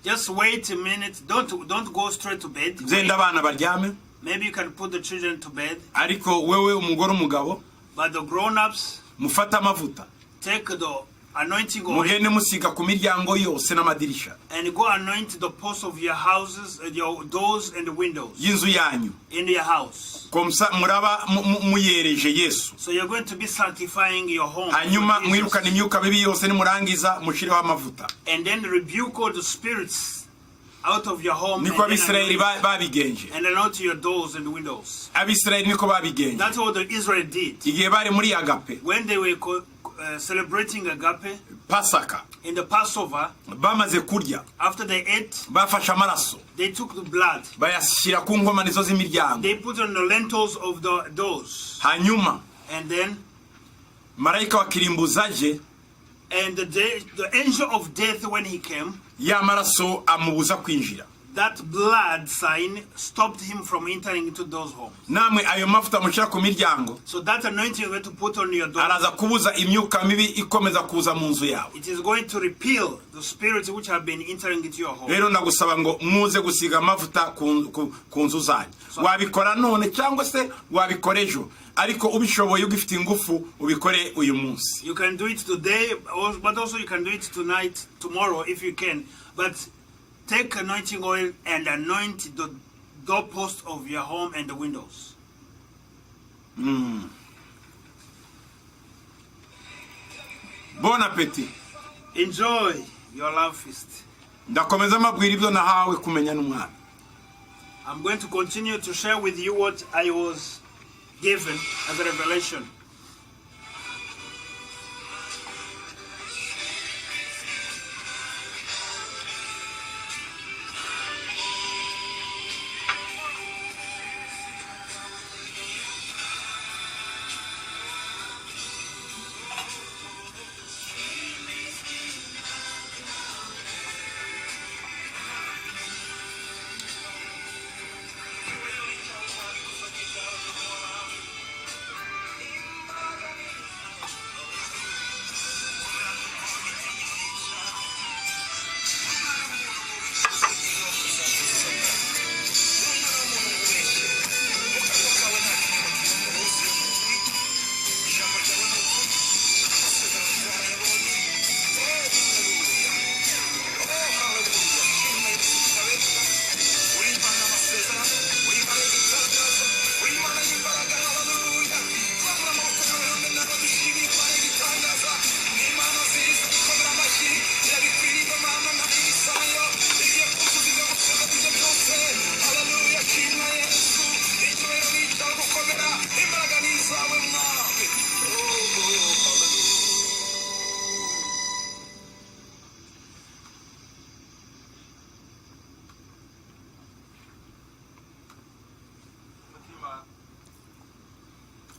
just wait a minute, don't go straight to bed. zenda abana baryame, Maybe you can put the children to bed, ariko wewe umugore umugabo but the grown-ups, mufata amavuta take the anointing oil mugende musiga ku miryango yose n'amadirisha and go anoint the posts of your houses, your doors and the windows y'inzu yanyu, in your house. komsa muraba muyereje Yesu. So you're going to be sanctifying your home. Hanyuma for Jesus. mwirukana imyuka mibi yose nimurangiza mushireho amavuta. And then rebuke all the spirits out of your home. Niko Abisirayeli babigenje. And anoint your doors and windows. Abisirayeli niko babigenje. That's what the Israel did. Igihe bari muri agape, When they were celebrating agape Pasaka, in the Passover, bamaze kurya, after they ate, bafashe amaraso, they took the blood. bayashyira ku nkomanizo z'imiryango. They put on the lintels of the doors. Hanyuma And then, marayika wa kirimbuzi aje, and the angel of death, when he came, ya maraso amubuza kwinjira. that blood sign stopped him from entering into those homes. Namwe ayo mafuta mushyira ku miryango So that anointing you're going to put on your door, araza kubuza imyuka mibi ikomeza kuza mu nzu yawe. it is going to repel the spirits which have been entering into your home. Rero ndagusaba ngo muze gusiga amavuta ku nzu zanyu. Wabikora none cyangwa se wabikora ejo, ariko ubishoboye ugifite ingufu ubikore uyu munsi. You can do it today, but also you can do it tonight, tomorrow if you can. But take anointing oil and anoint the doorpost of your home and the windows. Bon appétit. Enjoy your love feast. Ndakomeza mabwira ibyo nahawe kumenya n'umwana. I'm going to continue to share with you what I was given as a revelation.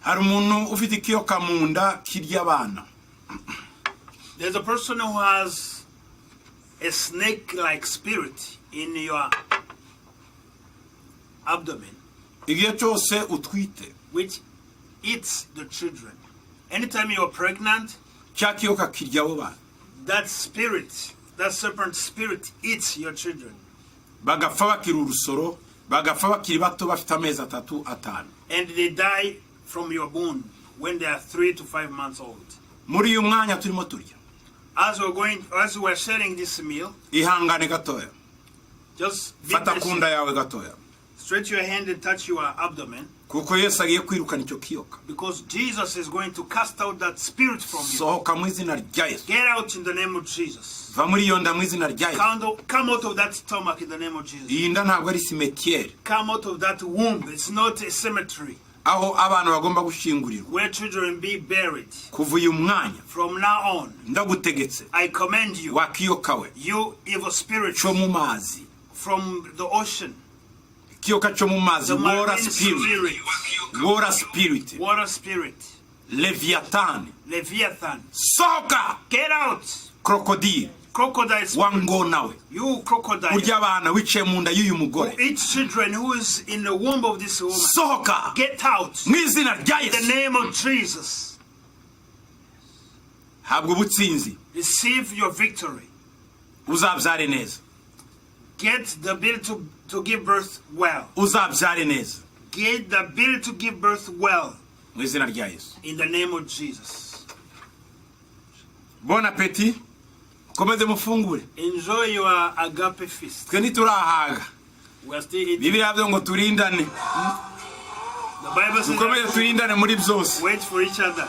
hari umuntu ufite ikiyoka mu nda kirya abana. There's a person who has a snake-like spirit in your abdomen, Igihe cyose utwite which eats the children. Anytime you are pregnant, cya kiyoka kirya abo bana. that spirit, that serpent spirit eats your children. Bagapfa bakiri urusoro, bagapfa bakiri bato bafite amezi 3 5. And they die from your womb when they are 3 to 5 months old. Muri uyu mwanya turimo turya. As we're sharing this meal, Ihangane gatoya. just be Fata patient. kunda yawe gatoya. Stretch your hand and touch your abdomen, Kuko Yesu agiye kwirukana icyo kiyoka. because Jesus is going to cast out that spirit from you. Sohoka mu izina rya Yesu. Get out in the name of Jesus. Va muri iyo nda mu izina rya Yesu. Come out of that stomach in the name of Jesus. Iyi nda ntabwo ari cimetière Come out of that womb. It's not a cemetery aho abana bagomba gushingurirwa. where children be buried. Kuva uyu mwanya From now on, ndagutegetse I command you, wakiyoka we you evil spirit cyo mu mazi. from the ocean, Kiyoka cyo mu mazi, the water marine spirit, spirit, water spirit, water spirit, Leviathan, Leviathan. soka, Get out. crocodile, Crocodile spirit. wangona we. You crocodile. Urya abana wicaye mu nda y'uyu mugore. Who eats children who is in the womb of this woman. Sohoka Get out. mu izina rya In the Yesu. name of Jesus. Habwa ubutsinzi, Receive your victory. uzabyare neza. Get the ability to give birth well. Uzabyare neza Get the ability to give birth well. mu izina rya Yesu. In the name of Jesus. Bon appétit. Komeze mufungure. Enjoy your agape feast. Twe ntiturahaga. We are still eating. Bibiliya yavuze ngo turindane. The Bible says Dukomeze that turindane muri byose. wait for each other.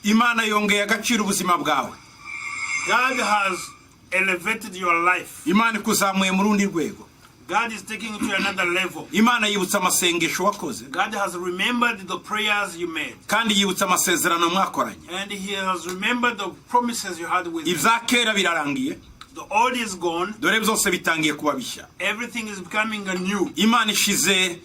Imana yongeye agaciro ubuzima bwawe. God has elevated your life. Imana ikuzamuye mu rundi rwego. God is taking you to another level. Imana yibutsa amasengesho wakoze God has remembered the prayers you made. kandi yibutsa amasezerano mwakoranye. And he has remembered the promises you had with him. Ibya kera birarangiye, The old is gone. dore byose bitangiye kuba bishya. Everything is becoming anew. Imana ishize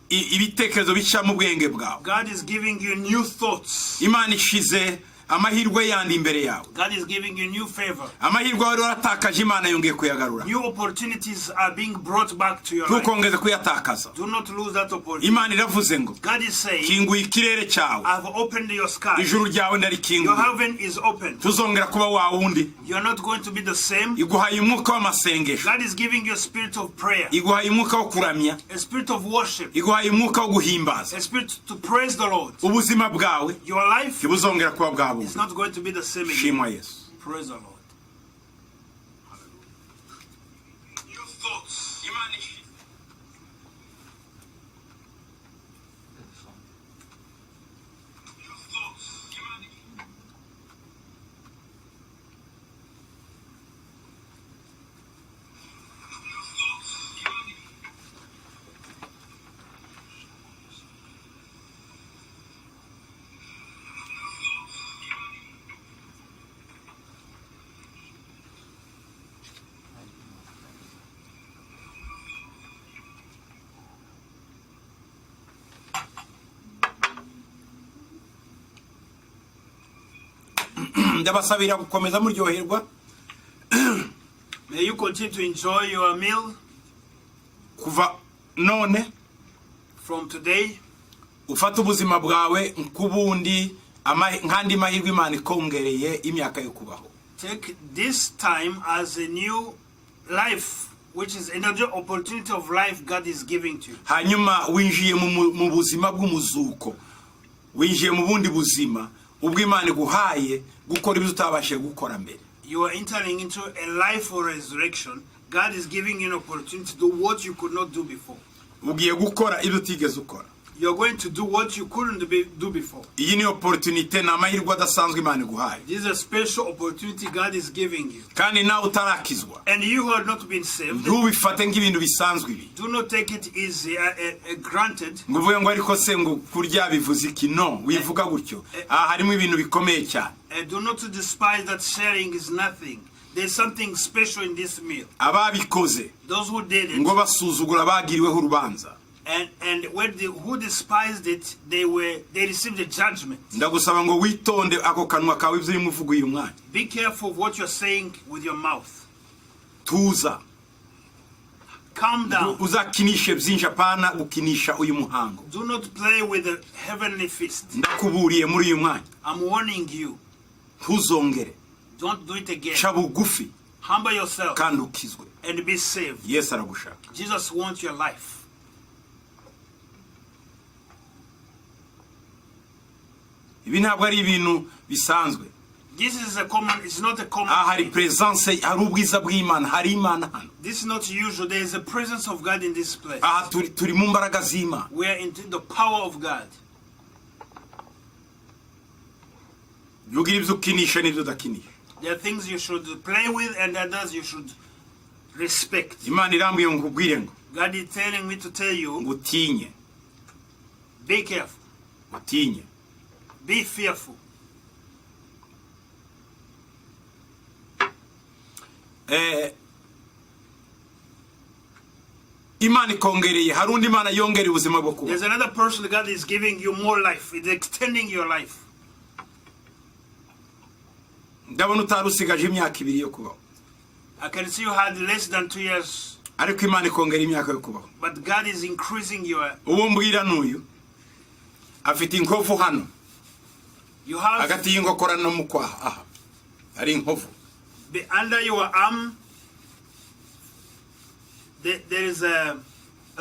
ibitekerezo bishya mu bwenge bwawe. God is giving you new thoughts. Imana ishize amahirwe yandi imbere yawe. God is giving you new favor. Amahirwe wari waratakaje Imana yongeye kuyagarura. New opportunities are being brought back to your life. Ntukongeze kuyatakaza. Do not lose that opportunity. Imana iravuze ngo God is saying, kinguye ikirere cyawe, I've opened your sky. ijuru ryawe Your ndarikinguye, heaven is open. tuzongera kuba wa wundi. You're not going to be the same. Iguhaye umwuka w'amasengesho, God is giving you a spirit of prayer, iguhaye umwuka wo kuramya, a spirit of worship, iguhaye umwuka wo guhimbaza. a spirit to praise the Lord. Ubuzima bwawe Your life ntibuzongera kuba bwa bundi. is not going to be the same again. Shimwa Yesu. Praise the Lord. Ndabasabira gukomeza muryoherwa. May you continue to enjoy your meal Kuva none from today. ufata ubuzima bwawe nk'ubundi nkandi mahirwe Imana ikongereye imyaka yo kubaho. Take this time as a new life, which is another opportunity of life God is giving to you. Hanyuma winjiye mu buzima bw'umuzuko, winjiye mu bundi buzima ubwo Imana iguhaye gukora ibyo utabashe gukora mbere. You are entering into a life of resurrection. God is giving you an opportunity to do what you could not do before. Ugiye gukora ibyo utigeze ukora. You're going to do what you couldn't do before. Iyi ni opportunity na mahirwe adasanzwe Imana iguhaye. This is a special opportunity God is giving you. Kandi nawe utarakizwa, And you who have not been saved, ntubifate nk'ibintu bisanzwe ibi. do not take it easy, granted. Nguvuye ngo ariko se ngo kurya bivuze iki? No, wivuga gutyo. Harimo ibintu bikomeye cyane. And do not despise that sharing is nothing. There's something special in this meal. Ababikoze Those who did it, ngo basuzugura bagiriweho urubanza. and who despised it, they received a judgment. Ndagusaba ngo witonde ako kanwa kawe ibyo urimo uvuga uyu mwanya. Be careful of what you're saying with your mouth. Tuza. Calm down. Uzakinishe byinshi apana gukinisha uyu muhango. Do not play with the heavenly feast. Ndakuburiye muri uyu mwanya. I'm warning you. Ntuzongere. Don't do it again. Ca bugufi Humble yourself kandi ukizwe. and be saved. Yesu aragushaka. Jesus wants your life. Ibi ntabwo ari ibintu bisanzwe. This is it's not a common Hari thing. presence, hari ubwiza bw'Imana, hari Imana hano. This is not usual. There is a presence of God in this place. Turi mu mbaraga z'Imana. We are in the power of God. Yugira ibyo ukinisha n'ibyo udakinisha. There are things you should play with and others you should respect. Imana irambwiye ngo nkubwire ngo God is telling me to tell you, utinye, be careful. utinye. Be fearful. Imana ikongereye, hari undi Imana yongereye ubuzima bwo kuba. There's another person that God is giving you more life. It's extending your life. Ndabona utarusigaje imyaka 2 yo kubaho. I can see you had less than 2 years, Ariko Imana ikongera imyaka yo kubaho. but God is increasing your. Uwo mbwira n'uyu afite inkovu hano. You have Hagati y'ingokora no mu kwaha. Aha. Ari inkovu. under your arm. There is a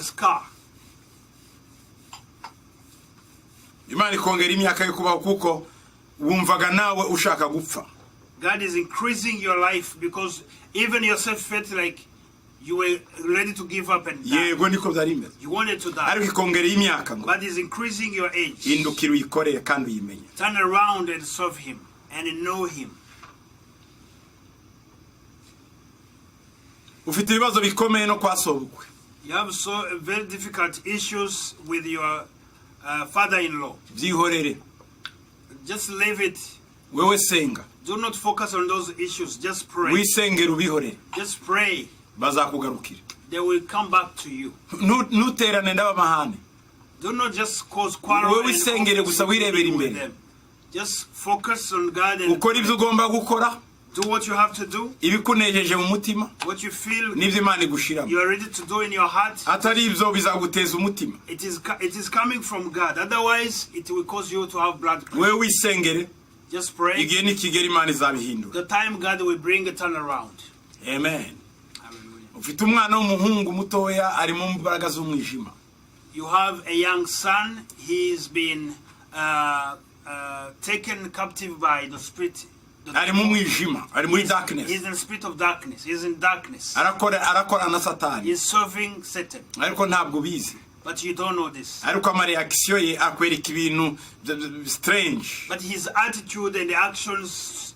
scar. Imana ikongera imyaka yo kubaho kuko wumvaga nawe ushaka gupfa. God is increasing your life because even yourself felt like you were ready to give up and die. Yego niko byari imeze. You wanted to die. Ariko ikongera imyaka ngo God is increasing your age. indukira uyikoreye kandi uyimenye. Turn around and serve Him and know Him. Ufite ibibazo bikomeye no kwasobukwe. You have so very difficult issues with your father-in-law. byihorere Just leave it. wewe senga Do not focus on those issues. Just pray. wisengera ubihorere Just pray. bazakugarukira They will come back to you. ntuterane ndabamahane Do not just cause quarrel Wewe and wisengere conflict gusa wirebera with imbere. them. Just focus on God and ukora ibyo ugomba gukora do what you have to do, ibikunejeje mu mutima what you feel n'ibyo Imana igushiramo you are ready to do in your heart. atari ibyo bizaguteza umutima It is coming from God. Otherwise, it will cause you to have blood pressure. wewe wisengere Just pray. igihe nikigera Imana izabihindura The time God will bring a turnaround. amen Hallelujah. ufite umwana w'umuhungu mutoya ari mu mbaraga z'umwijima You have a young son. He's been taken captive by the spirit. ari mu mwijima ari muri darkness He's in the spirit of darkness. He's in darkness. arakora na satani He's serving Satan. ariko ntabwo bizi But you don't know this. ariko amareaction ye akwereka ibintu strange But his attitude and the actions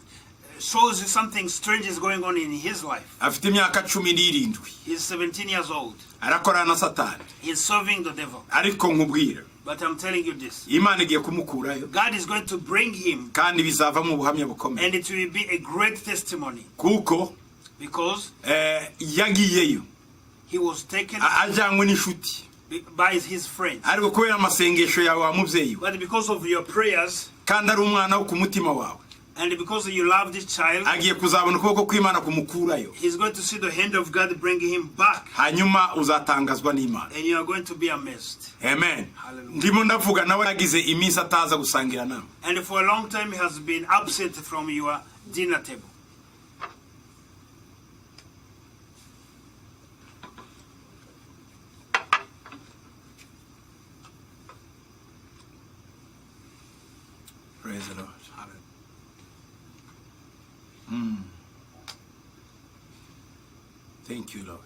shows you something strange is going on in his life. afite imyaka 17 He's 17 years old. arakora na satani He's serving the devil. ariko nkubwira But I'm telling you this. Imana igiye kumukurayo God is going to bring him, kandi bizava mu buhamya bukomeye and it will be a great testimony kuko because yagiyeyo he was taken ajyanywe n'inshuti by his friends. ariko kubera amasengesho yawe wa mubyeyi we But because of your prayers kandi ari umwana wo ku mutima wawe and because you love this child, agiye kuzabona ukuboko kw'Imana kumukurayo he's going to see the hand of God bring him back, hanyuma uzatangazwa n'Imana and you are going to be amazed. amen Hallelujah. ndimo ndavuga nawe yagize iminsi ataza gusangira nawe And for a long time, he has been absent from your dinner table. praise the Lord thank you Lord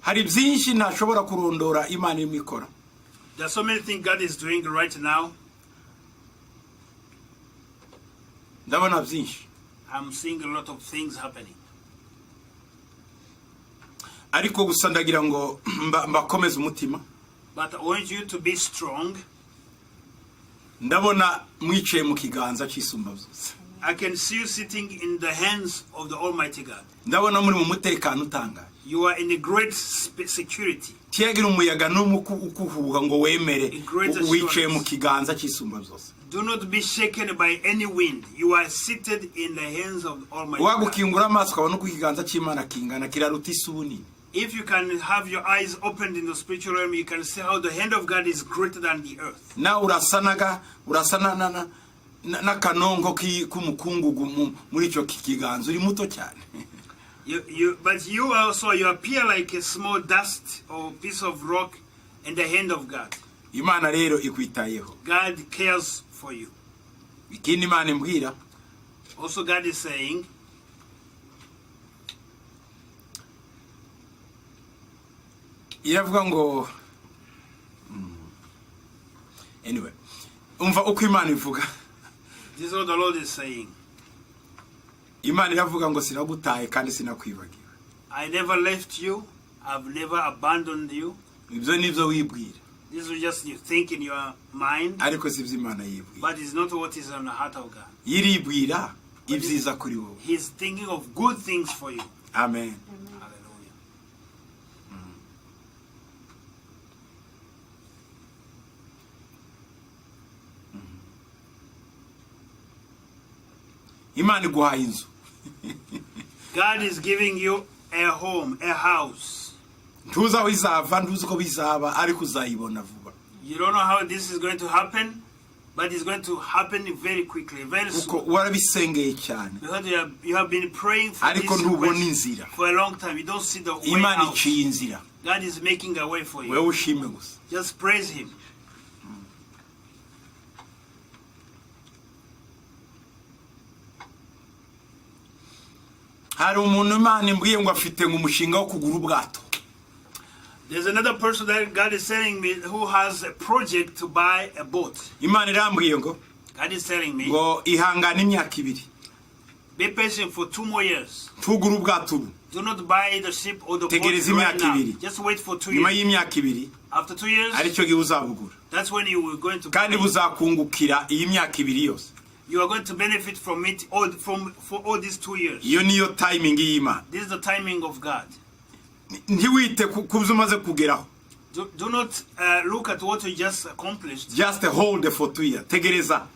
hari byinshi ntashobora kurondora Imana irimo ikora There are so many things God is doing right now. ndabona byinshi I'm seeing a lot of things happening. ariko gusa ndagira ngo mbakomeze umutima But I want you to be strong. ndabona mwicaye mu kiganza cy'isumba byose I can see you sitting in the hands of the Almighty God. ndabona muri mu mutekano utangaje You are in a great security. tiyagira umuyaga ukuhuha ngo wemere wicaye mu kiganza cy'isumba byose Do not be shaken by any wind. You are seated in the hands of the Almighty God. wagukingura amaso ukabona uko ikiganza cy'Imana kingana kiraruta isuni If you can have your eyes opened in the spiritual realm, you can see how the hand of God is greater than the earth. na urasana n'akanongo k'umukungugu muri icyo kiganza uri muto cyane But you also, you appear like a small dust or piece of rock in the hand of God. Imana rero ikwitayeho God cares for you. ikindi Imana imbwira Also, God is saying, iravuga ngo anyway umva uko Imana ivuga this is what the Lord is saying. Imana iravuga ngo sinagutaye kandi sinakwibagiwe I never left you. I've never abandoned you. ibyo nibyo wibwira This is just you think in your mind, ariko si byo Imana yibwira but it's not what is on the heart of God. yiribwira ibyiza kuri wowe He's thinking of good things for you. amen Hallelujah. Imana iguhaye inzu God is giving you a home, a house. ntuzi aho izava ntuzi uko bizaba ariko uzayibona vuba You don't know how this is going to happen, but it's going to happen very quickly, very kuko soon. warabisengeye cyane Because you have been praying for ariko this ntubona request inzira for a long time. You don't see the way Imana out. iciye inzira God is making a way for wewe you. ushime gusa Just praise Him. hari umuntu Imana imbwiye ngo afite ngo umushinga wo kugura ubwato There's another person that God is telling me who has a project to buy a boat. Imana irambwiye ngo God is telling me, ngo ihangane imyaka 2 be patient for 2 more years. tugura ubwato ubu Do not buy the ship or the boat Tegereza right imyaka now. ibiri. Just wait for 2 nyuma years. y'imyaka ibiri After 2 years, aricyo gihe uzabugura that's when you are going to kandi buzakungukira iyi myaka ibiri yose. you are going to benefit from it for all these 2 years. Iyo niyo timing y'Imana. This is the timing of God. Ntiwite ku byo umaze kugeraho. Do not look at what you just accomplished. Just hold for 2 years. Tegereza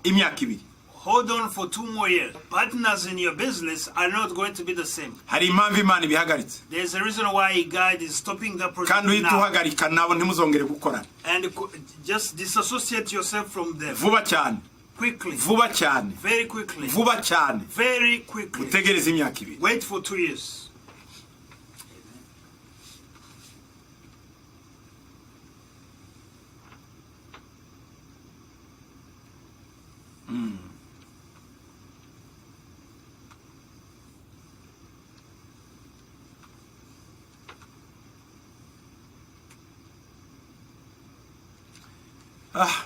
imyaka ibiri. Hold on for 2 more years. Partners in your business are not going to be the same. Hari impamvu Imana ibihagaritse. There's a reason why God is stopping the project Kandi uhita now. uhagarika nabo ntimuzongere gukorana. And just disassociate yourself from them. Vuba cyane. Quickly. Vuba cyane. Very quickly. Vuba cyane. Very quickly. Utegereze imyaka ibiri. Wait for 2 years.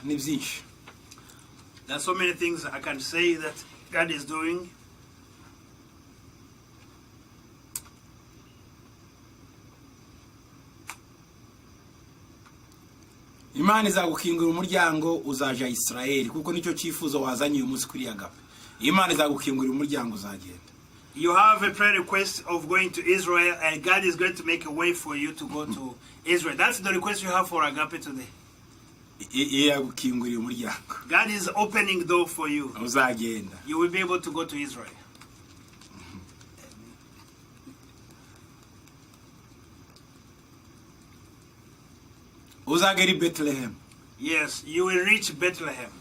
Ni byinshi. There's so many things I can say that God is doing. Imana izagukingura umuryango uzaja Israeli kuko nicyo cyifuzo wazanye uyu munsi kuri Agape. Imana izagukingura umuryango uzagenda. You have a prayer request of going to Israel, and God is going to make a way for you to go to Israel. That's the request you have for Agape today. Yagukinguriye umuryango. God is opening door for you. Uzagenda. You will be able to go to Israel. Uzagera i Bethlehem Yes, you will reach Bethlehem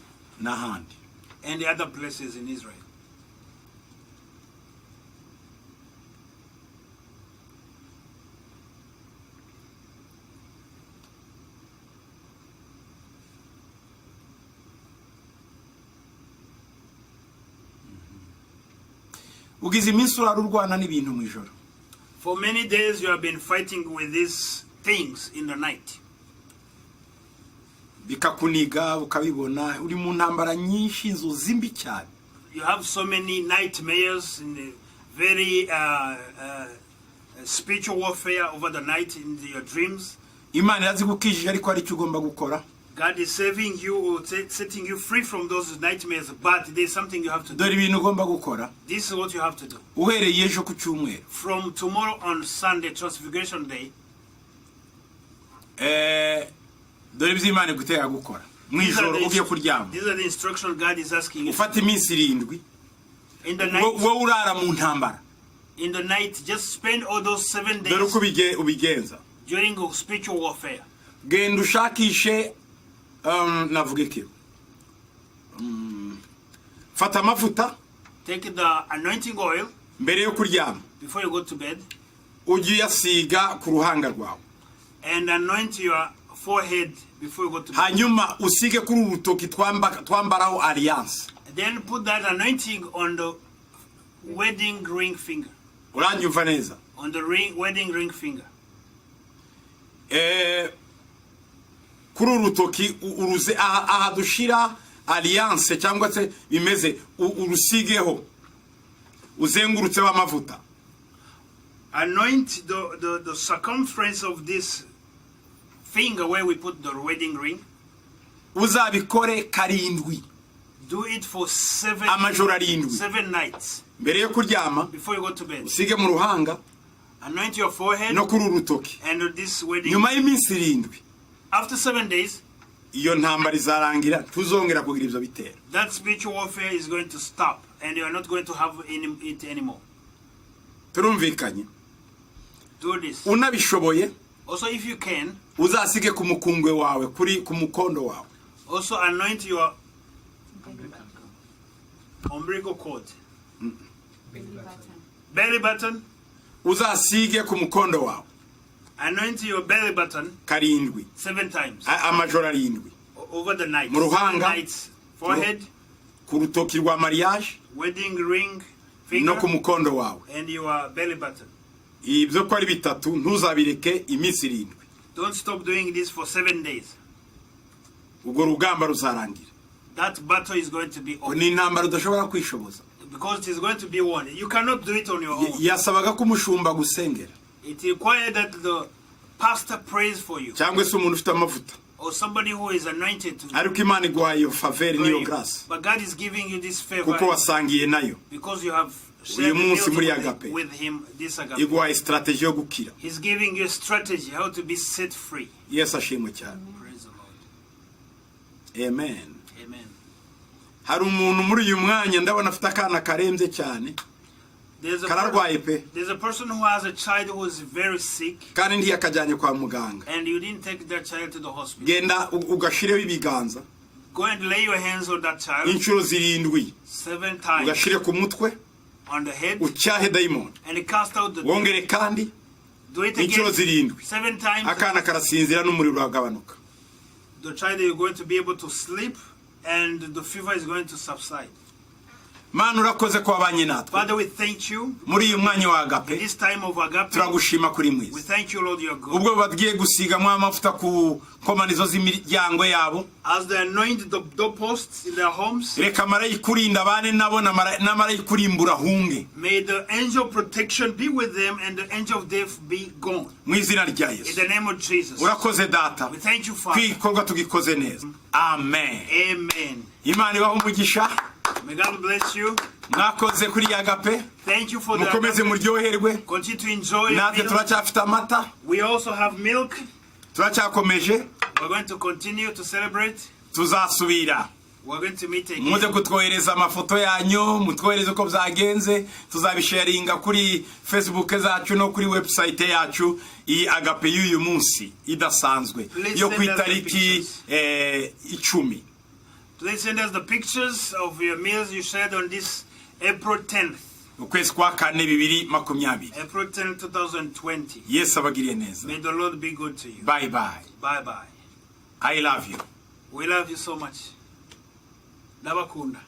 n'ahandi. and the other places in Israel. Ugize iminsi urarurwana n'ibintu mu ijoro. For many days you have been fighting with these things in the night. Bikakuniga ukabibona uri mu ntambara nyinshi inzozi mbi cyane. You have so many nightmares and very spiritual warfare over the night in your dreams. Imana yazigukijije ariko ari cyo ugomba gukora. God is saving you or setting you free from those nightmares, but there's something you have to do. Dore ibintu ugomba gukora. This is what you have to do. Uhereye ejo ku cyumweru. From tomorrow on Sunday, Transfiguration Day, dore ibyo Imana igutera gukora. Mu ijoro ugiye kuryama. these are the instructions God is asking you. Ufata iminsi 7. In the night, Wowe urara mu ntambara. in the night, just spend all those 7 Dore uko days ubigenza. during spiritual warfare. Genda ushakishe navuga iki? Fata amavuta Take the anointing oil mbere yo kuryama. before you go to bed Ujye uyasiga ku ruhanga rwawe. and anoint your forehead before you go to bed. Hanyuma usige kuri urutoki twambaraho alliance. Then put that anointing on the wedding ring finger. Uranyumva neza? On the wedding ring finger. Kuri urutoki uruze aha dushira alliance cyangwa se bimeze urusigeho uzengurutse w'amavuta. Anoint the circumference of this finger where we put the wedding ring. Uzabikore 7. Do it for 7 Amajoro 7. 7 nights Mbere yo kuryama before you go to bed. usige mu ruhanga Anoint your forehead no kuri urutoki. and this wedding. Nyuma y'iminsi 7 After 7 days, iyo ntambara izarangira tuzongera kugira ibyo bitero. that spiritual warfare is going to stop and you are not going to have it anymore. Turumvikanye? Do this. Unabishoboye Also, if you can, uzasige ku mukungwe wawe kuri ku mukondo wawe. also anoint your umbilical cord. Belly button. Uzasige ku mukondo wawe. Anoint your belly button 7. 7 times Amajoro 7. over the night. Mu 7 ruhanga. nights. Forehead, Ku rutoki rwa mariage wedding ring, no ku finger, mukondo wawe. and your belly button. Ibyo ko ari 3 ntuzabireke iminsi 7. Don't stop doing this for 7 days. Ubwo rugamba ruzarangira. That battle is going to be over. Ni intambara udashobora kwishoboza. because it is going to be one. You cannot do it on your own. yasabaga ko umushumba gusengera It required that the pastor prays for you, cyangwa se umuntu ufite amavuta or somebody who is anointed to ariko imana iguhaye iyo faveri pray n'iyo you. grace But God is giving you this favor kuko wasangiye nayo because you have uyu shared the munsi muri meals agape with him this agape. iguhaye strategy yo gukira. He's giving you a strategy how to be set free. Yesu ashimwe cyane. Praise the Lord. Amen. Amen. Hari umuntu muri uyu mwanya ndabona afite akana karembye cyane kararwaye pe There's a person who has a child who is very sick, kandi ntiyakajyanye kwa muganga. and you didn't take that child to the hospital. Genda ugashireho ibiganza Go and lay your hands on that child inshuro 7 7 times ugashire ku mutwe on the head ucyahe daimoni and cast out the demon. wongere kandi Do it inshuro again 7 7 times. akana karasinzira n'umuriro uragabanuka. The child is going to be able to sleep and the fever is going to subside. Mana urakoze ko wabanye natwe Father, we thank you muri uyu mwanya wa in agape this time of agape. turagushima kuri We mwiza thank you, Lord, you are good. ubwo bagiye gusigamwa amavuta ku komanizo z'imiryango yabo As they anoint the doorposts in their homes, reka marayika urinda abane nabo na marayika urimbura hunge may the angel of protection be with them and the angel of death be gone. mu izina rya In Yesu. the name of Jesus. Urakoze data We thank you, Father. kwikorwa tugikoze neza. Amen. Amen. Imana ibahe umugisha. May God bless you. Mwakoze kuri agape Thank you for the mukomeze agape. muryoherwe. Continue to enjoy your Natwe meal. turacyafite amata We also have milk. turacyakomeje We're going to continue to celebrate. tuzasubira We're going to meet again. muze kutwohereza amafoto yanyu mutwohereze uko byagenze tuzabisharinga kuri Facebook zacu no kuri website yacu iyi agape y'uyu munsi idasanzwe Please yo send ku us the itariki pictures. 10. Please send us the pictures of your meals you shared on this April 10th. ukwezi kwa 4 2020. April 10, 2020. Yesu abagiriye neza. May the Lord be good to you. Bye bye. Bye bye. I love you. We love you so much. Nabakunda.